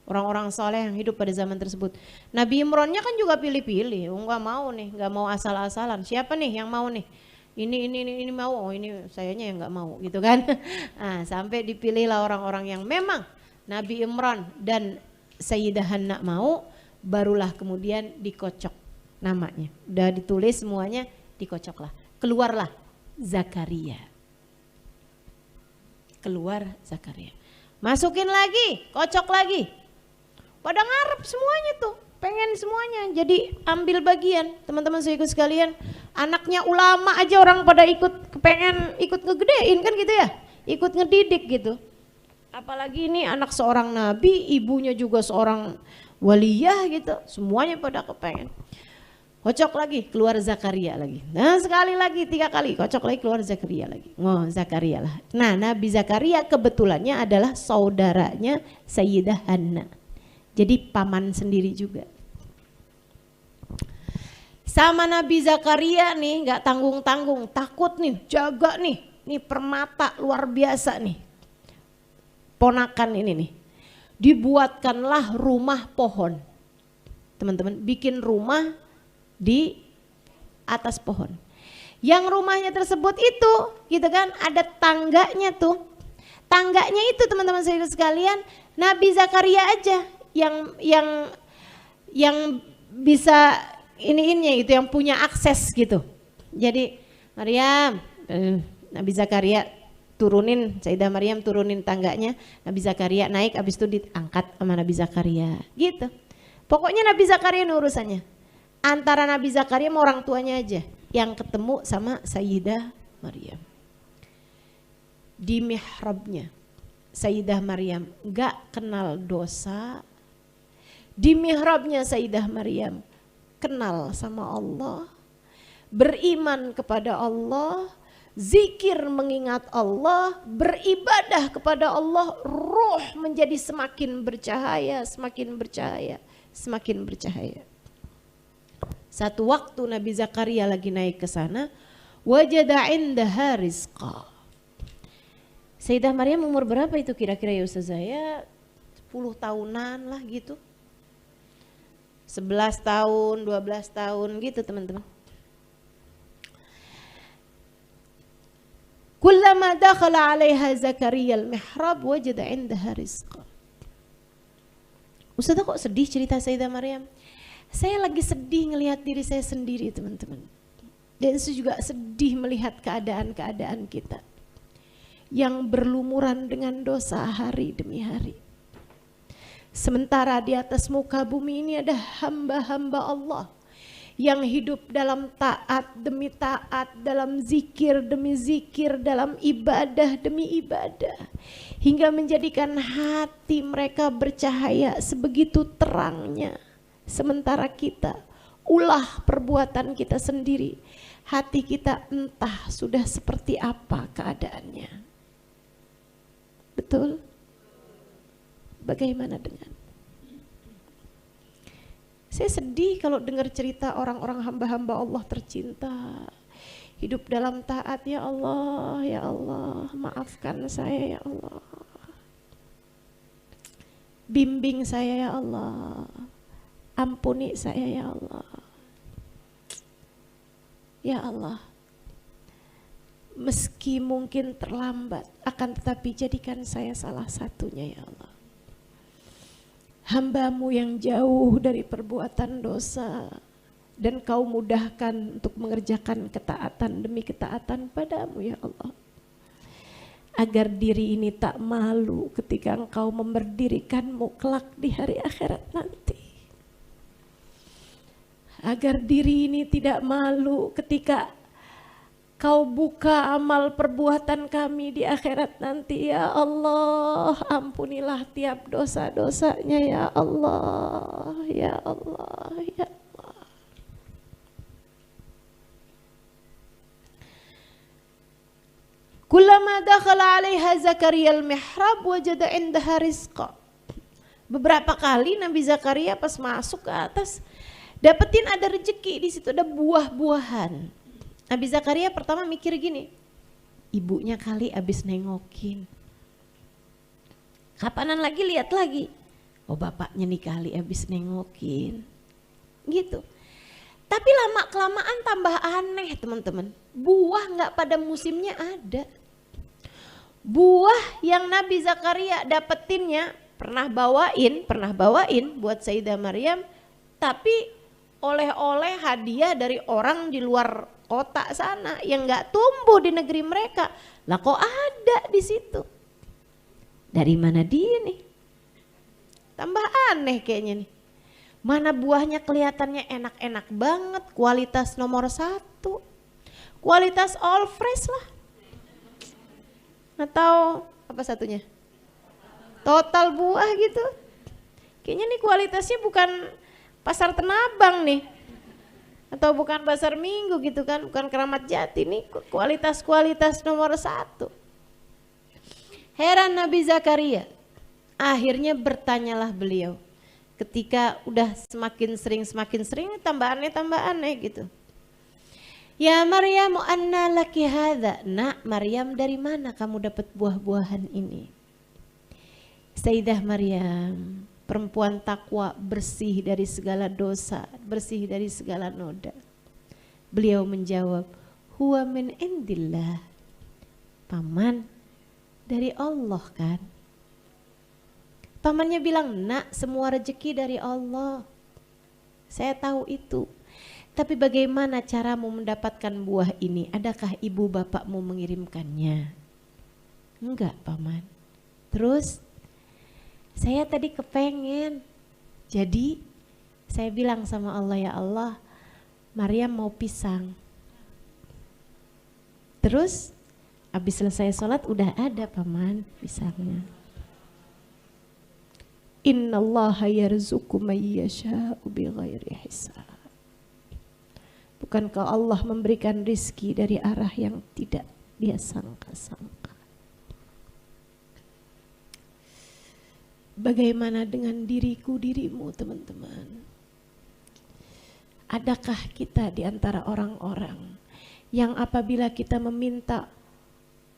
S1: Orang-orang soleh yang hidup pada zaman tersebut. Nabi Imrannya kan juga pilih-pilih, nggak mau nih, nggak mau asal-asalan. Siapa nih yang mau nih? Ini mau, ini sayanya yang nggak mau gitu kan? Nah, sampai dipilihlah orang-orang yang memang Nabi Imran dan Sayyidah Hanna mau, barulah kemudian dikocok namanya. Udah ditulis semuanya, dikocoklah. Keluarlah Zakaria. Keluar Zakaria. Masukin lagi, kocok lagi. Pada ngarep semuanya tuh. pengen semuanya jadi ambil bagian. Teman-teman saya ikut sekalian, anaknya ulama aja orang pada ikut, pengen ikut ngegedein kan gitu ya, ikut ngedidik gitu. Apalagi ini anak seorang nabi, ibunya juga seorang waliyah gitu, semuanya pada kepengen. Kocok lagi keluar Zakaria lagi. Nah sekali lagi 3 kali kocok lagi keluar Zakaria lagi. Oh Zakaria lah. Nah Nabi Zakaria kebetulannya adalah saudaranya Sayyidah Hanna. Jadi paman sendiri juga. Sama Nabi Zakaria nih nggak tanggung-tanggung, takut nih, jaga nih. Nih permata luar biasa nih. Ponakan ini nih. Dibuatkanlah rumah pohon. Teman-teman bikin rumah di atas pohon. Yang rumahnya tersebut itu gitu kan ada tangganya tuh. Tangganya itu teman-teman saya sekalian Nabi Zakaria aja yang bisa iniinnya gitu, yang punya akses gitu. Jadi Maryam, Nabi Zakaria turunin, Sayyidah Maryam turunin tangganya, Nabi Zakaria naik, habis itu diangkat sama Nabi Zakaria gitu. Pokoknya Nabi Zakaria urusannya. Antara Nabi Zakaria sama orang tuanya aja yang ketemu sama Sayyidah Maryam. Di mihrabnya Sayyidah Maryam gak kenal dosa. Di mihrabnya Sayyidah Maryam kenal sama Allah, beriman kepada Allah, zikir mengingat Allah, beribadah kepada Allah, ruh menjadi semakin bercahaya, semakin bercahaya, semakin bercahaya. Satu waktu Nabi Zakaria lagi naik ke sana, wajada indaha rizqa. Sayyidah Maryam umur berapa itu kira-kira ya Ustazah? Ya 10 tahunan lah gitu. 11 tahun, 12 tahun gitu teman-teman. Kullama dakhala 'alaiha Zakaria al-mihrab wajada indaha rizqa. Ustazah kok sedih cerita Sayyidah Maryam? Saya lagi sedih ngelihat diri saya sendiri teman-teman. Dan saya juga sedih melihat keadaan-keadaan kita yang berlumuran dengan dosa hari demi hari. Sementara di atas muka bumi ini ada hamba-hamba Allah yang hidup dalam taat demi taat, dalam zikir demi zikir, dalam ibadah demi ibadah. Hingga menjadikan hati mereka bercahaya sebegitu terangnya. Sementara kita, ulah perbuatan kita sendiri, hati kita entah sudah seperti apa keadaannya. Betul? Bagaimana dengan? Saya sedih kalau dengar cerita orang-orang hamba-hamba Allah tercinta. Hidup dalam taat, ya Allah, maafkan saya ya Allah. Bimbing saya ya Allah. Ampuni saya ya Allah. Ya Allah, meski mungkin terlambat, akan tetapi jadikan saya salah satunya ya Allah. Hamba-Mu yang jauh dari perbuatan dosa, dan Kau mudahkan untuk mengerjakan ketaatan demi ketaatan padamu ya Allah. Agar diri ini tak malu ketika Engkau memberdirikanmu kelak di hari akhirat nanti. Agar diri ini tidak malu ketika Kau buka amal perbuatan kami di akhirat nanti ya Allah. Ampunilah tiap dosa-dosanya ya Allah, ya Allah, ya Allah. Kullama dakhala 'alaiha Zakaria al-mihrab wajada 'indaha rizqa. Beberapa kali Nabi Zakaria pas masuk ke atas dapetin ada rezeki, di situ ada buah-buahan. Nabi Zakaria pertama mikir gini, ibunya kali abis nengokin. Kapanan lagi lihat lagi, oh bapaknya nih kali abis nengokin. Gitu. Tapi lama kelamaan tambah aneh teman-teman. Buah nggak pada musimnya ada. Buah yang Nabi Zakaria dapetinnya pernah bawain buat Sayyidah Maryam, tapi oleh-oleh hadiah dari orang di luar kota sana yang nggak tumbuh di negeri mereka. Lah kok ada di situ? Dari mana dia nih? Tambah aneh kayaknya nih. Mana buahnya kelihatannya enak-enak banget, kualitas nomor 1, kualitas all fresh lah. Atau apa satunya? Total buah gitu. Kayaknya nih kualitasnya bukan pasar Tenabang nih. Atau bukan pasar Minggu gitu kan, bukan Keramat Jati, nih kualitas nomor 1. Heran Nabi Zakaria. Akhirnya bertanyalah beliau. Ketika udah semakin sering tambah aneh gitu. Ya Maryam, anna laki hadza? Nak Maryam, dari mana kamu dapat buah-buahan ini? Sayyidah Maryam, perempuan takwa, bersih dari segala dosa, bersih dari segala noda. Beliau menjawab, huwa min indillah. Paman, dari Allah kan? Pamannya bilang, nak, semua rezeki dari Allah. Saya tahu itu. Tapi bagaimana caramu mendapatkan buah ini? Adakah ibu bapakmu mengirimkannya? Enggak, paman. Terus, saya tadi kepengen. Jadi, saya bilang sama Allah, ya Allah, Maryam mau pisang. Terus, habis selesai sholat udah ada, paman, pisangnya. Innallaha yarzuqu may yasha'u bighairi hisab. Bukankah Allah memberikan rizki dari arah yang tidak dia sangka-sangka? Bagaimana dengan dirimu teman-teman? Adakah kita di antara orang-orang yang apabila kita meminta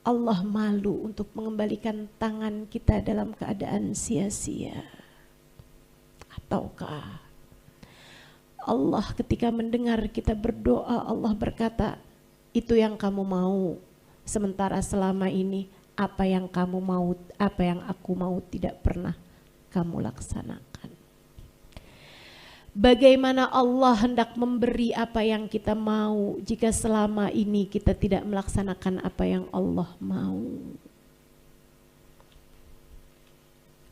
S1: Allah malu untuk mengembalikan tangan kita dalam keadaan sia-sia? Ataukah Allah ketika mendengar kita berdoa, Allah berkata, itu yang kamu mau, sementara selama ini apa yang kamu mau, apa yang aku mau tidak pernah kamu laksanakan. Bagaimana Allah hendak memberi apa yang kita mau jika selama ini kita tidak melaksanakan apa yang Allah mau?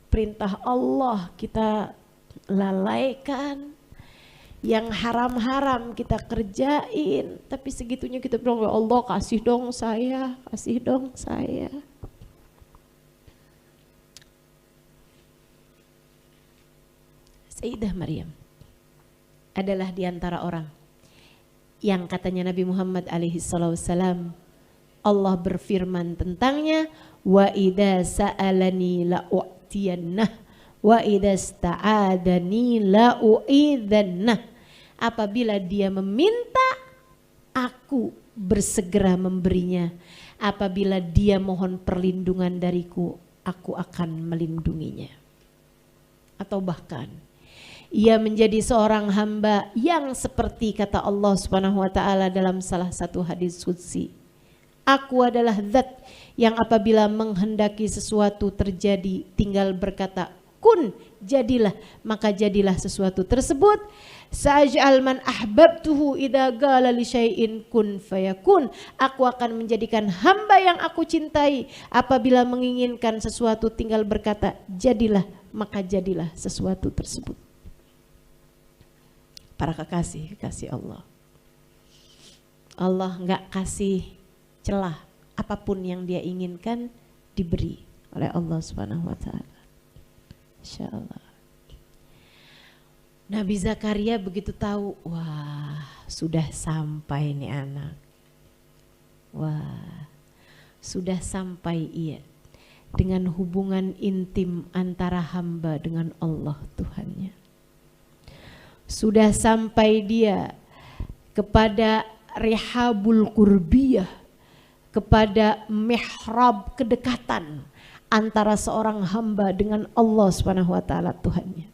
S1: Perintah Allah kita lalaikan, yang haram-haram kita kerjain, tapi segitunya kita bilang, ya Allah kasih dong saya, kasih dong saya. Sayyidah Maryam adalah di antara orang yang katanya Nabi Muhammad alaihissalam, Allah berfirman tentangnya, wa idza sa'alani la u'tiyannah wa idza sta'adani la u'idzannah. Apabila dia meminta, aku bersegera memberinya. Apabila dia mohon perlindungan dariku, aku akan melindunginya. Atau bahkan ia menjadi seorang hamba yang seperti kata Allah Subhanahu wa taala dalam salah satu hadis qudsi. Aku adalah zat yang apabila menghendaki sesuatu terjadi tinggal berkata kun, jadilah, maka jadilah sesuatu tersebut. Sa'aj'al man ahbabtuhu idza qala li syai'in kun fayakun. Aku akan menjadikan hamba yang aku cintai apabila menginginkan sesuatu tinggal berkata jadilah, maka jadilah sesuatu tersebut. Para kekasih Allah, Allah enggak kasih celah, apapun yang dia inginkan diberi oleh Allah Subhanahu wa taala. Insyaallah. Nabi Zakaria begitu tahu, wah sudah sampai nih anak. Wah sudah sampai ia dengan hubungan intim antara hamba dengan Allah Tuhannya. Sudah sampai dia kepada rihabul qurbiyah, kepada mihrab kedekatan antara seorang hamba dengan Allah Subhanahu wa taala Tuhannya.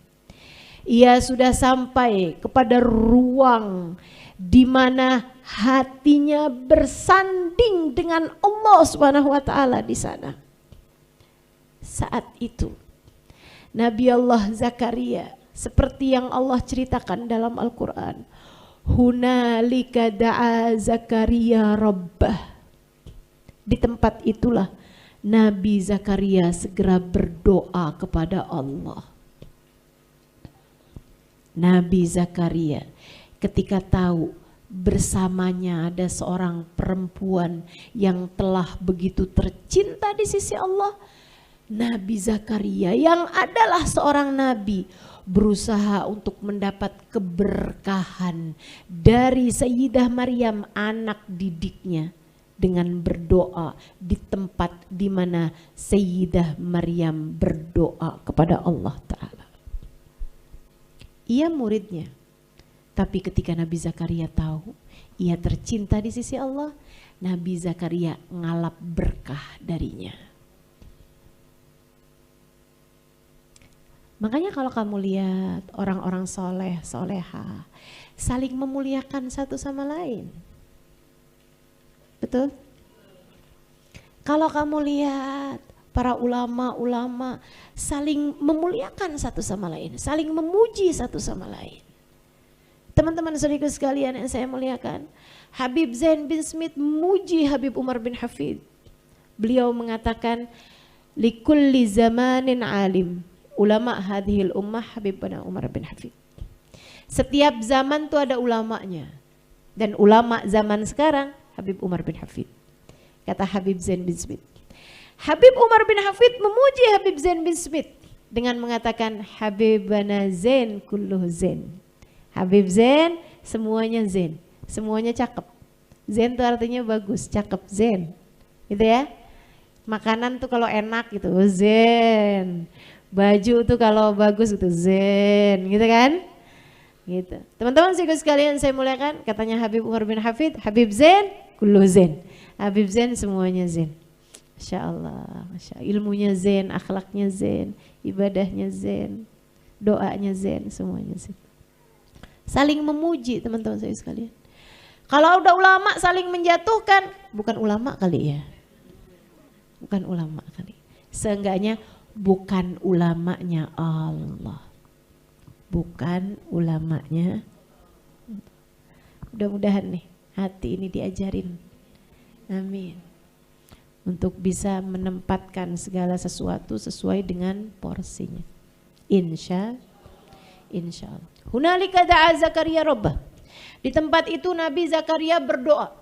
S1: Ia sudah sampai kepada ruang di mana hatinya bersanding dengan Allah Subhanahu wa taala di sana. Saat itu Nabi Allah Zakaria seperti yang Allah ceritakan dalam Al-Quran, hunalika da'a Zakaria rabbah. Di tempat itulah Nabi Zakaria segera berdoa kepada Allah. Nabi Zakaria ketika tahu bersamanya ada seorang perempuan yang telah begitu tercinta di sisi Allah, Nabi Zakaria yang adalah seorang nabi berusaha untuk mendapat keberkahan dari Sayyidah Maryam anak didiknya dengan berdoa di tempat di mana Sayyidah Maryam berdoa kepada Allah Ta'ala. Ia muridnya, tapi ketika Nabi Zakaria tahu ia tercinta di sisi Allah, Nabi Zakaria ngalap berkah darinya. Makanya kalau kamu lihat orang-orang soleh, soleha saling memuliakan satu sama lain. Betul? Kalau kamu lihat para ulama-ulama saling memuliakan satu sama lain, saling memuji satu sama lain. Teman-teman saudara sekalian yang saya muliakan, Habib Zain bin Smith memuji Habib Umar bin Hafid. Beliau mengatakan, likulli zamanin alim, ulama hadhil ummah Habib Umar bin Hafid. Setiap zaman tuh ada ulamanya, dan ulama zaman sekarang Habib Umar bin Hafid. Kata Habib Zain bin Smith. Habib Umar bin Hafid memuji Habib Zain bin Smith dengan mengatakan, Habibana Zain kulluh Zain. Habib Zain semuanya Zain, semuanya cakep. Zain itu artinya bagus, cakep, Zain. Gitu ya. Makanan tuh kalau enak gitu, Zain. Baju tuh kalau bagus gitu, Zain, gitu kan? Gitu. Teman-teman sekalian saya muliakan, katanya Habib Umar bin Hafid, Habib Zain kulluh Zain. Habib Zain semuanya Zain. Masya Allah, Masya Allah. Ilmunya Zain, akhlaknya Zain, ibadahnya Zain, doanya Zain, semuanya Zain. Saling memuji teman-teman saya sekalian. Kalau udah ulama saling menjatuhkan, bukan ulama kali ya. Bukan ulama kali. Seenggaknya bukan ulamanya Allah. Bukan ulamanya. Mudah-mudahan nih hati ini diajarin. Amin. Untuk bisa menempatkan segala sesuatu sesuai dengan porsinya. Insya Allah. Hunalika da'a Zakaria Rabbah. Di tempat itu Nabi Zakaria berdoa.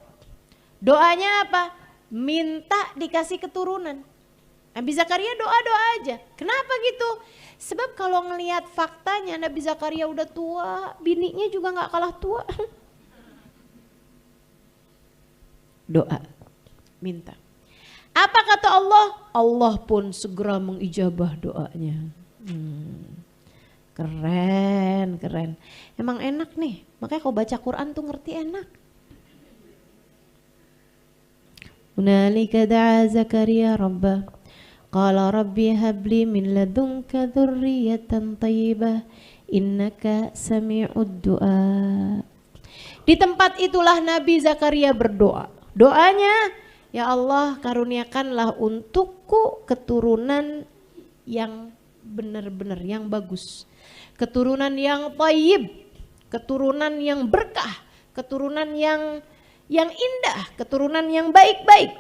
S1: Doanya apa? Minta dikasih keturunan. Nabi Zakaria doa-doa aja. Kenapa gitu? Sebab kalau ngelihat faktanya Nabi Zakaria udah tua, bininya juga gak kalah tua. Doa, minta. Apa kata Allah? Allah pun segera mengijabah doanya. Keren, keren. Emang enak nih, makanya kalau baca Quran tuh ngerti enak. Hunalika da'a Zakaria Rabbah. Qala Rabbi habli min ladunka dzurriyyatan thayyibah innaka sami'ud du'a. Di tempat itulah Nabi Zakaria berdoa. Doanya, ya Allah karuniakanlah untukku keturunan yang benar-benar, yang bagus. Keturunan yang thayyib, keturunan yang berkah, keturunan yang indah, keturunan yang baik-baik.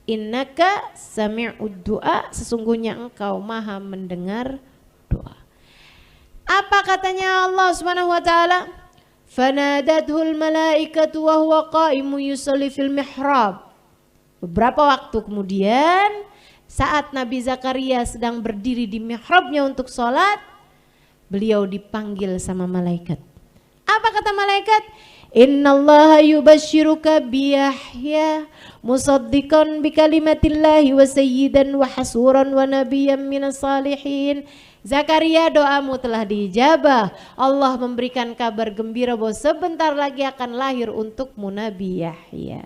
S1: Innaka sami'ud du'a, sesungguhnya engkau maha mendengar doa. Apa katanya Allah Subhanahu wa taala? Fanadathul malaikatu wa huwa qa'imun yusalli fil mihrab. Beberapa waktu kemudian saat Nabi Zakaria sedang berdiri di mihrabnya untuk sholat, beliau dipanggil sama malaikat. Apa kata malaikat? Innallaha yubashshiruka bi Yahya musaddiqan bi kalimatillahi wa sayyidan wa hasuran wa nabiyyan minas salihin. Zakaria, doamu telah diijabah. Allah memberikan kabar gembira bahwa sebentar lagi akan lahir untukmu Nabi Yahya.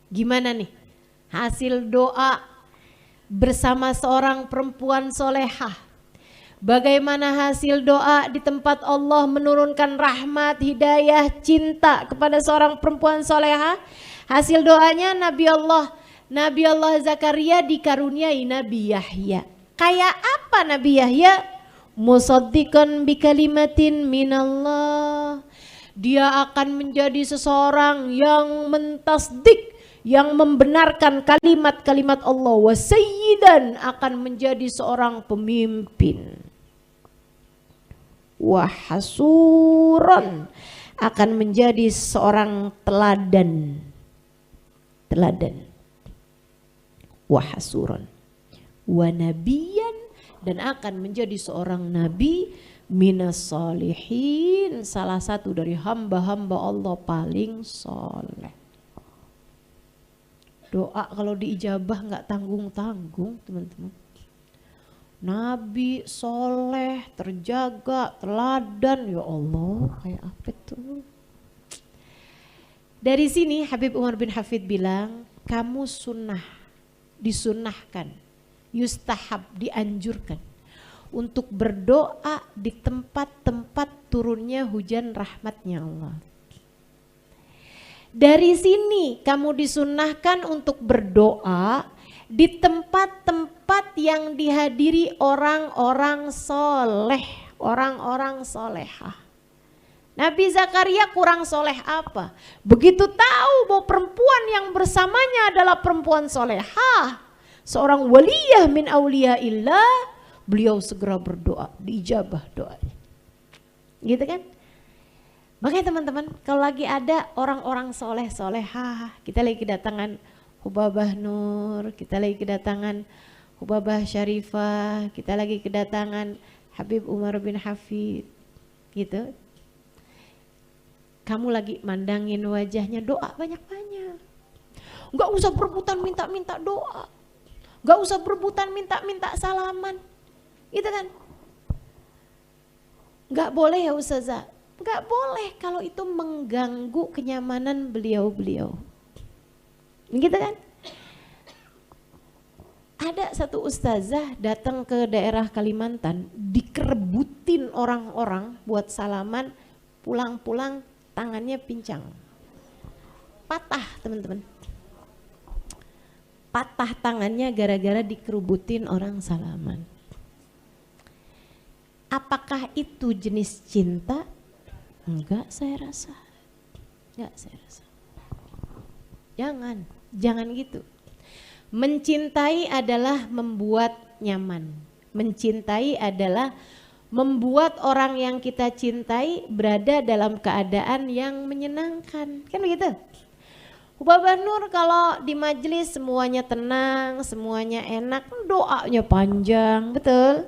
S1: Gimana nih hasil doa bersama seorang perempuan solehah? Bagaimana hasil doa di tempat Allah menurunkan rahmat, hidayah, cinta kepada seorang perempuan solehah? Hasil doanya Nabi Allah Zakaria dikaruniai Nabi Yahya. Kayak apa Nabi Yahya? Musaddiqan bi kalimatin minallah. Dia akan menjadi seseorang yang mentasdik, yang membenarkan kalimat-kalimat Allah. Wa sayyidan, akan menjadi seorang pemimpin. wa hasuron, akan menjadi seorang teladan. Wa hasuron wa nabiyan, dan akan menjadi seorang nabi, minas solihin, salah satu dari hamba-hamba Allah paling soleh. Doa kalau diijabah nggak tanggung-tanggung teman-teman. Nabi soleh, terjaga, teladan, ya Allah, kayak apa tuh? Dari sini Habib Umar bin Hafid bilang, kamu sunnah, disunnahkan, yustahab, dianjurkan untuk berdoa di tempat-tempat turunnya hujan rahmatnya Allah. Dari sini kamu disunnahkan untuk berdoa di tempat-tempat yang dihadiri orang-orang soleh, orang-orang solehah. Nabi Zakaria kurang soleh apa? Begitu tahu bahwa perempuan yang bersamanya adalah perempuan solehah, seorang waliyah min auliyaillah, beliau segera berdoa, diijabah doanya. Gitu kan? Makanya teman-teman, kalau lagi ada orang-orang soleh-solehah, kita lagi kedatangan Hubabah Nur, kita lagi kedatangan Hubabah Syarifah, kita lagi kedatangan Habib Umar bin Hafid, gitu. Kamu lagi mandangin wajahnya, doa banyak-banyak. Enggak usah berebutan minta-minta doa, enggak usah berebutan minta-minta salaman, gitu kan. Enggak boleh ya Ustazah, enggak boleh kalau itu mengganggu kenyamanan beliau-beliau. Gitu kan? Ada satu ustazah datang ke daerah Kalimantan, dikerebutin orang-orang buat salaman, pulang-pulang tangannya pincang. Patah teman-teman. Patah tangannya gara-gara dikerebutin orang salaman. Apakah itu jenis cinta? Enggak saya rasa. Enggak saya rasa. Jangan gitu. Mencintai adalah membuat nyaman. Mencintai adalah membuat orang yang kita cintai berada dalam keadaan yang menyenangkan. Kan begitu? Hubabah Nur kalau di majelis semuanya tenang, semuanya enak, doanya panjang, betul?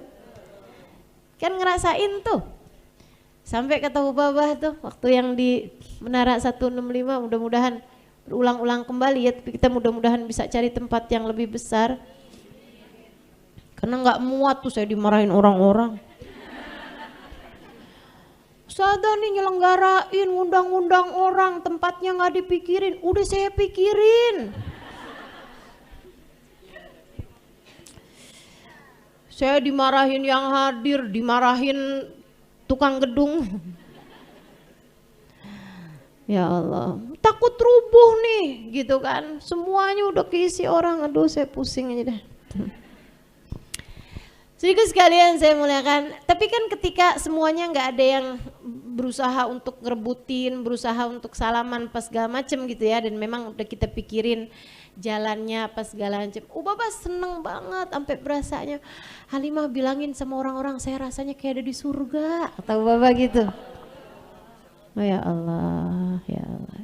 S1: Kan ngerasain tuh. Sampai kata Hubabah tuh waktu yang di Menara 165, mudah-mudahan berulang-ulang kembali ya, tapi kita mudah-mudahan bisa cari tempat yang lebih besar. Karena nggak muat tuh saya dimarahin orang-orang. Ustazah nih nyelenggarain, ngundang-ngundang orang, tempatnya nggak dipikirin. Udah saya pikirin. Saya dimarahin yang hadir, dimarahin tukang gedung. Ya Allah, takut rubuh nih gitu kan. Semuanya udah keisi orang, aduh saya pusing aja dah. Jadi sekalian saya muliakan, tapi kan ketika semuanya nggak ada yang berusaha untuk ngerebutin, berusaha untuk salaman pas segala macem gitu ya, dan memang udah kita pikirin jalannya pas segala macem. Bapak seneng banget sampai berasanya Halimah bilangin sama orang-orang saya rasanya kayak ada di surga, atau Bapak gitu. Oh ya Allah, ya Allah.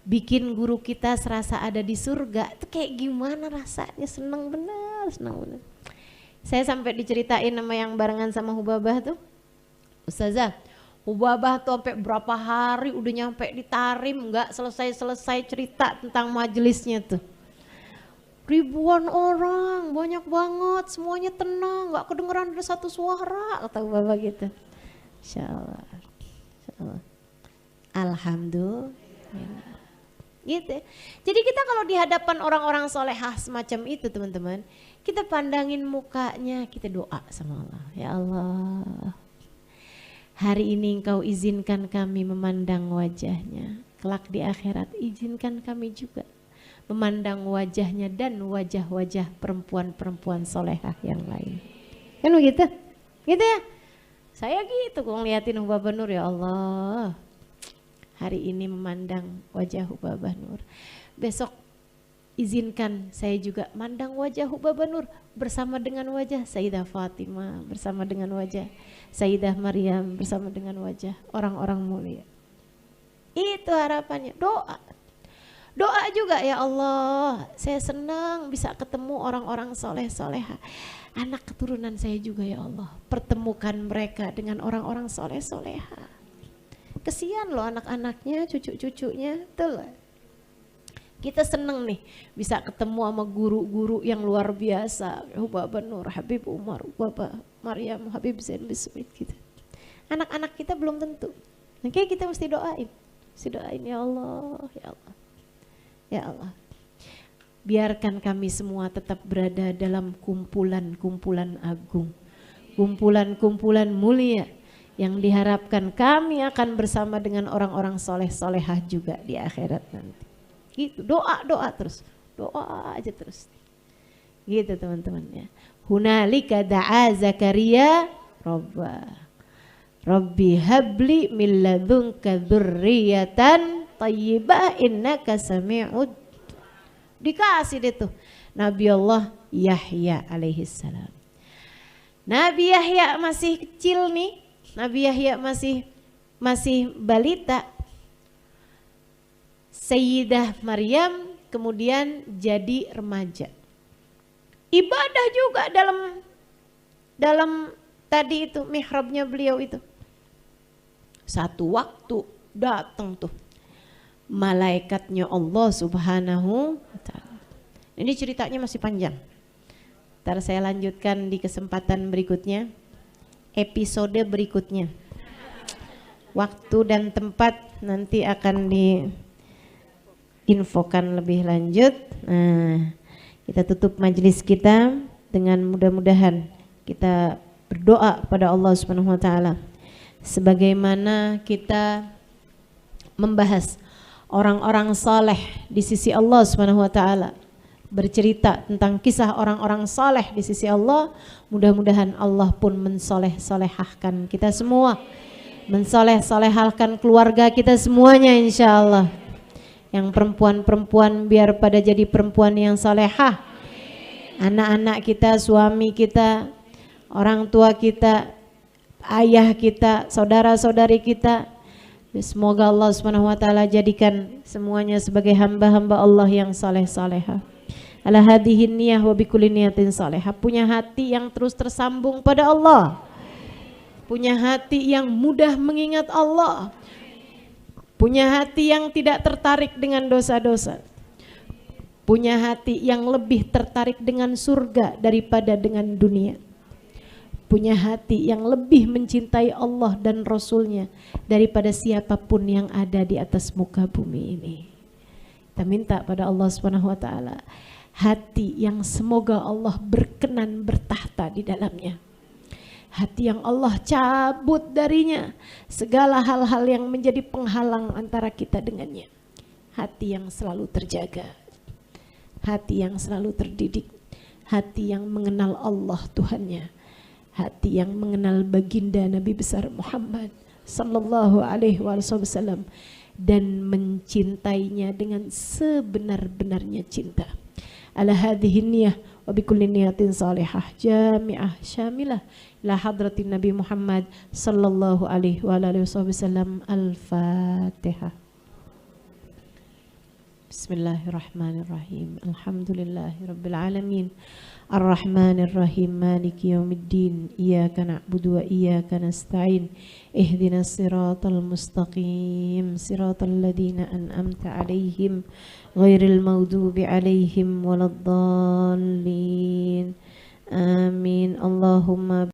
S1: Bikin guru kita serasa ada di surga, itu kayak gimana rasanya, seneng bener, seneng bener. Saya sampai diceritain sama yang barengan sama Hubabah tuh, Ustazah, Hubabah tuh sampai berapa hari udah nyampe di Tarim, nggak selesai-selesai cerita tentang majelisnya tuh. Ribuan orang, banyak banget, semuanya tenang, nggak kedengeran ada satu suara, kata Hubabah gitu. Insya Allah, insya Allah. Alhamdulillah. Gitu. Jadi kita kalau di hadapan orang-orang solehah semacam itu teman-teman, kita pandangin mukanya, kita doa sama Allah. Ya Allah, hari ini Engkau izinkan kami memandang wajahnya. Kelak di akhirat izinkan kami juga memandang wajahnya dan wajah-wajah perempuan-perempuan solehah yang lain. Kan begitu? Gitu ya? Saya gitu kok ngeliatin Hubabah Nur, ya Allah. Hari ini memandang wajah Hubabah Nur. Besok izinkan saya juga mandang wajah Hubaba Nur bersama dengan wajah Sayyidah Fatimah, bersama dengan wajah Sayyidah Maryam, bersama dengan wajah orang-orang mulia. Itu harapannya. Doa juga, ya Allah, saya senang bisa ketemu orang-orang soleh soleha. Anak keturunan saya juga, ya Allah, pertemukan mereka dengan orang-orang soleh soleha. Kesian loh anak-anaknya, cucu-cucunya, betul. Kita seneng nih bisa ketemu sama guru-guru yang luar biasa, Hubaba Nur, Habib Umar, Hubaba Maryam, Habib Zain Bismit gitu. Anak-anak kita belum tentu. Makanya kita mesti doain, ya Allah, ya Allah, ya Allah. Biarkan kami semua tetap berada dalam kumpulan-kumpulan agung, kumpulan-kumpulan mulia yang diharapkan kami akan bersama dengan orang-orang soleh-solehah juga di akhirat nanti. Gitu, doa terus, doa aja terus. Gitu teman-teman ya. Hunalika da'a Zakaria Rabbi habli min ladunka dzurriyyatan thayyibah innaka sami'ud. Dikasih deh tuh Nabi Allah Yahya alaihi salam. Nabi Yahya masih kecil nih, Nabi Yahya masih balita. Sayyidah Maryam kemudian jadi remaja. Ibadah juga dalam tadi itu mihrabnya beliau itu. Satu waktu datang tuh malaikatnya Allah Subhanahu wa ta'ala. Ini ceritanya masih panjang. Ntar saya lanjutkan di kesempatan berikutnya, episode berikutnya. Waktu dan tempat nanti akan diinfokan lebih lanjut. Nah, kita tutup majelis kita dengan mudah-mudahan kita berdoa pada Allah Subhanahu wa ta'ala. Sebagaimana kita membahas orang-orang saleh di sisi Allah Subhanahu wa ta'ala, bercerita tentang kisah orang-orang saleh di sisi Allah, mudah-mudahan Allah pun mensoleh-solehahkan kita semua, mensoleh-solehalkan keluarga kita semuanya insyaallah. Yang perempuan-perempuan biar pada jadi perempuan yang salehah, anak-anak kita, suami kita, orang tua kita, ayah kita, saudara-saudari kita, semoga Allah Subhanahu wa ta'ala jadikan semuanya sebagai hamba-hamba Allah yang saleh-salehah. Ala hadhihi niyah wa bikulli niyatin salehah. Punya hati yang terus tersambung pada Allah, punya hati yang mudah mengingat Allah, punya hati yang tidak tertarik dengan dosa-dosa, punya hati yang lebih tertarik dengan surga daripada dengan dunia, punya hati yang lebih mencintai Allah dan Rasulnya daripada siapapun yang ada di atas muka bumi ini. Kita minta pada Allah Subhanahu wa ta'ala hati yang semoga Allah berkenan bertahta di dalamnya, hati yang Allah cabut darinya segala hal-hal yang menjadi penghalang antara kita dengannya, hati yang selalu terjaga, hati yang selalu terdidik, hati yang mengenal Allah Tuhannya, hati yang mengenal baginda Nabi besar Muhammad sallallahu alaihi wasallam dan mencintainya dengan sebenar-benarnya cinta. Ala hadhihi niyah wa bikulli niyatin salihah jami'ah syamilah ila hadratin Nabi Muhammad sallallahu alaihi wasallam. Al-Fatihah. Bismillahirrahmanirrahim. Alhamdulillahirabbil alamin. Ar-Rahmanir-Rahim. Maliki yaumiddin. Iyyaka na'budu wa iyyaka nasta'in. Ihdinas siratal mustaqim. Siratal ladzina an'amta 'alaihim ghairil maghdubi 'alaihim waladdallin. Amin. Allahumma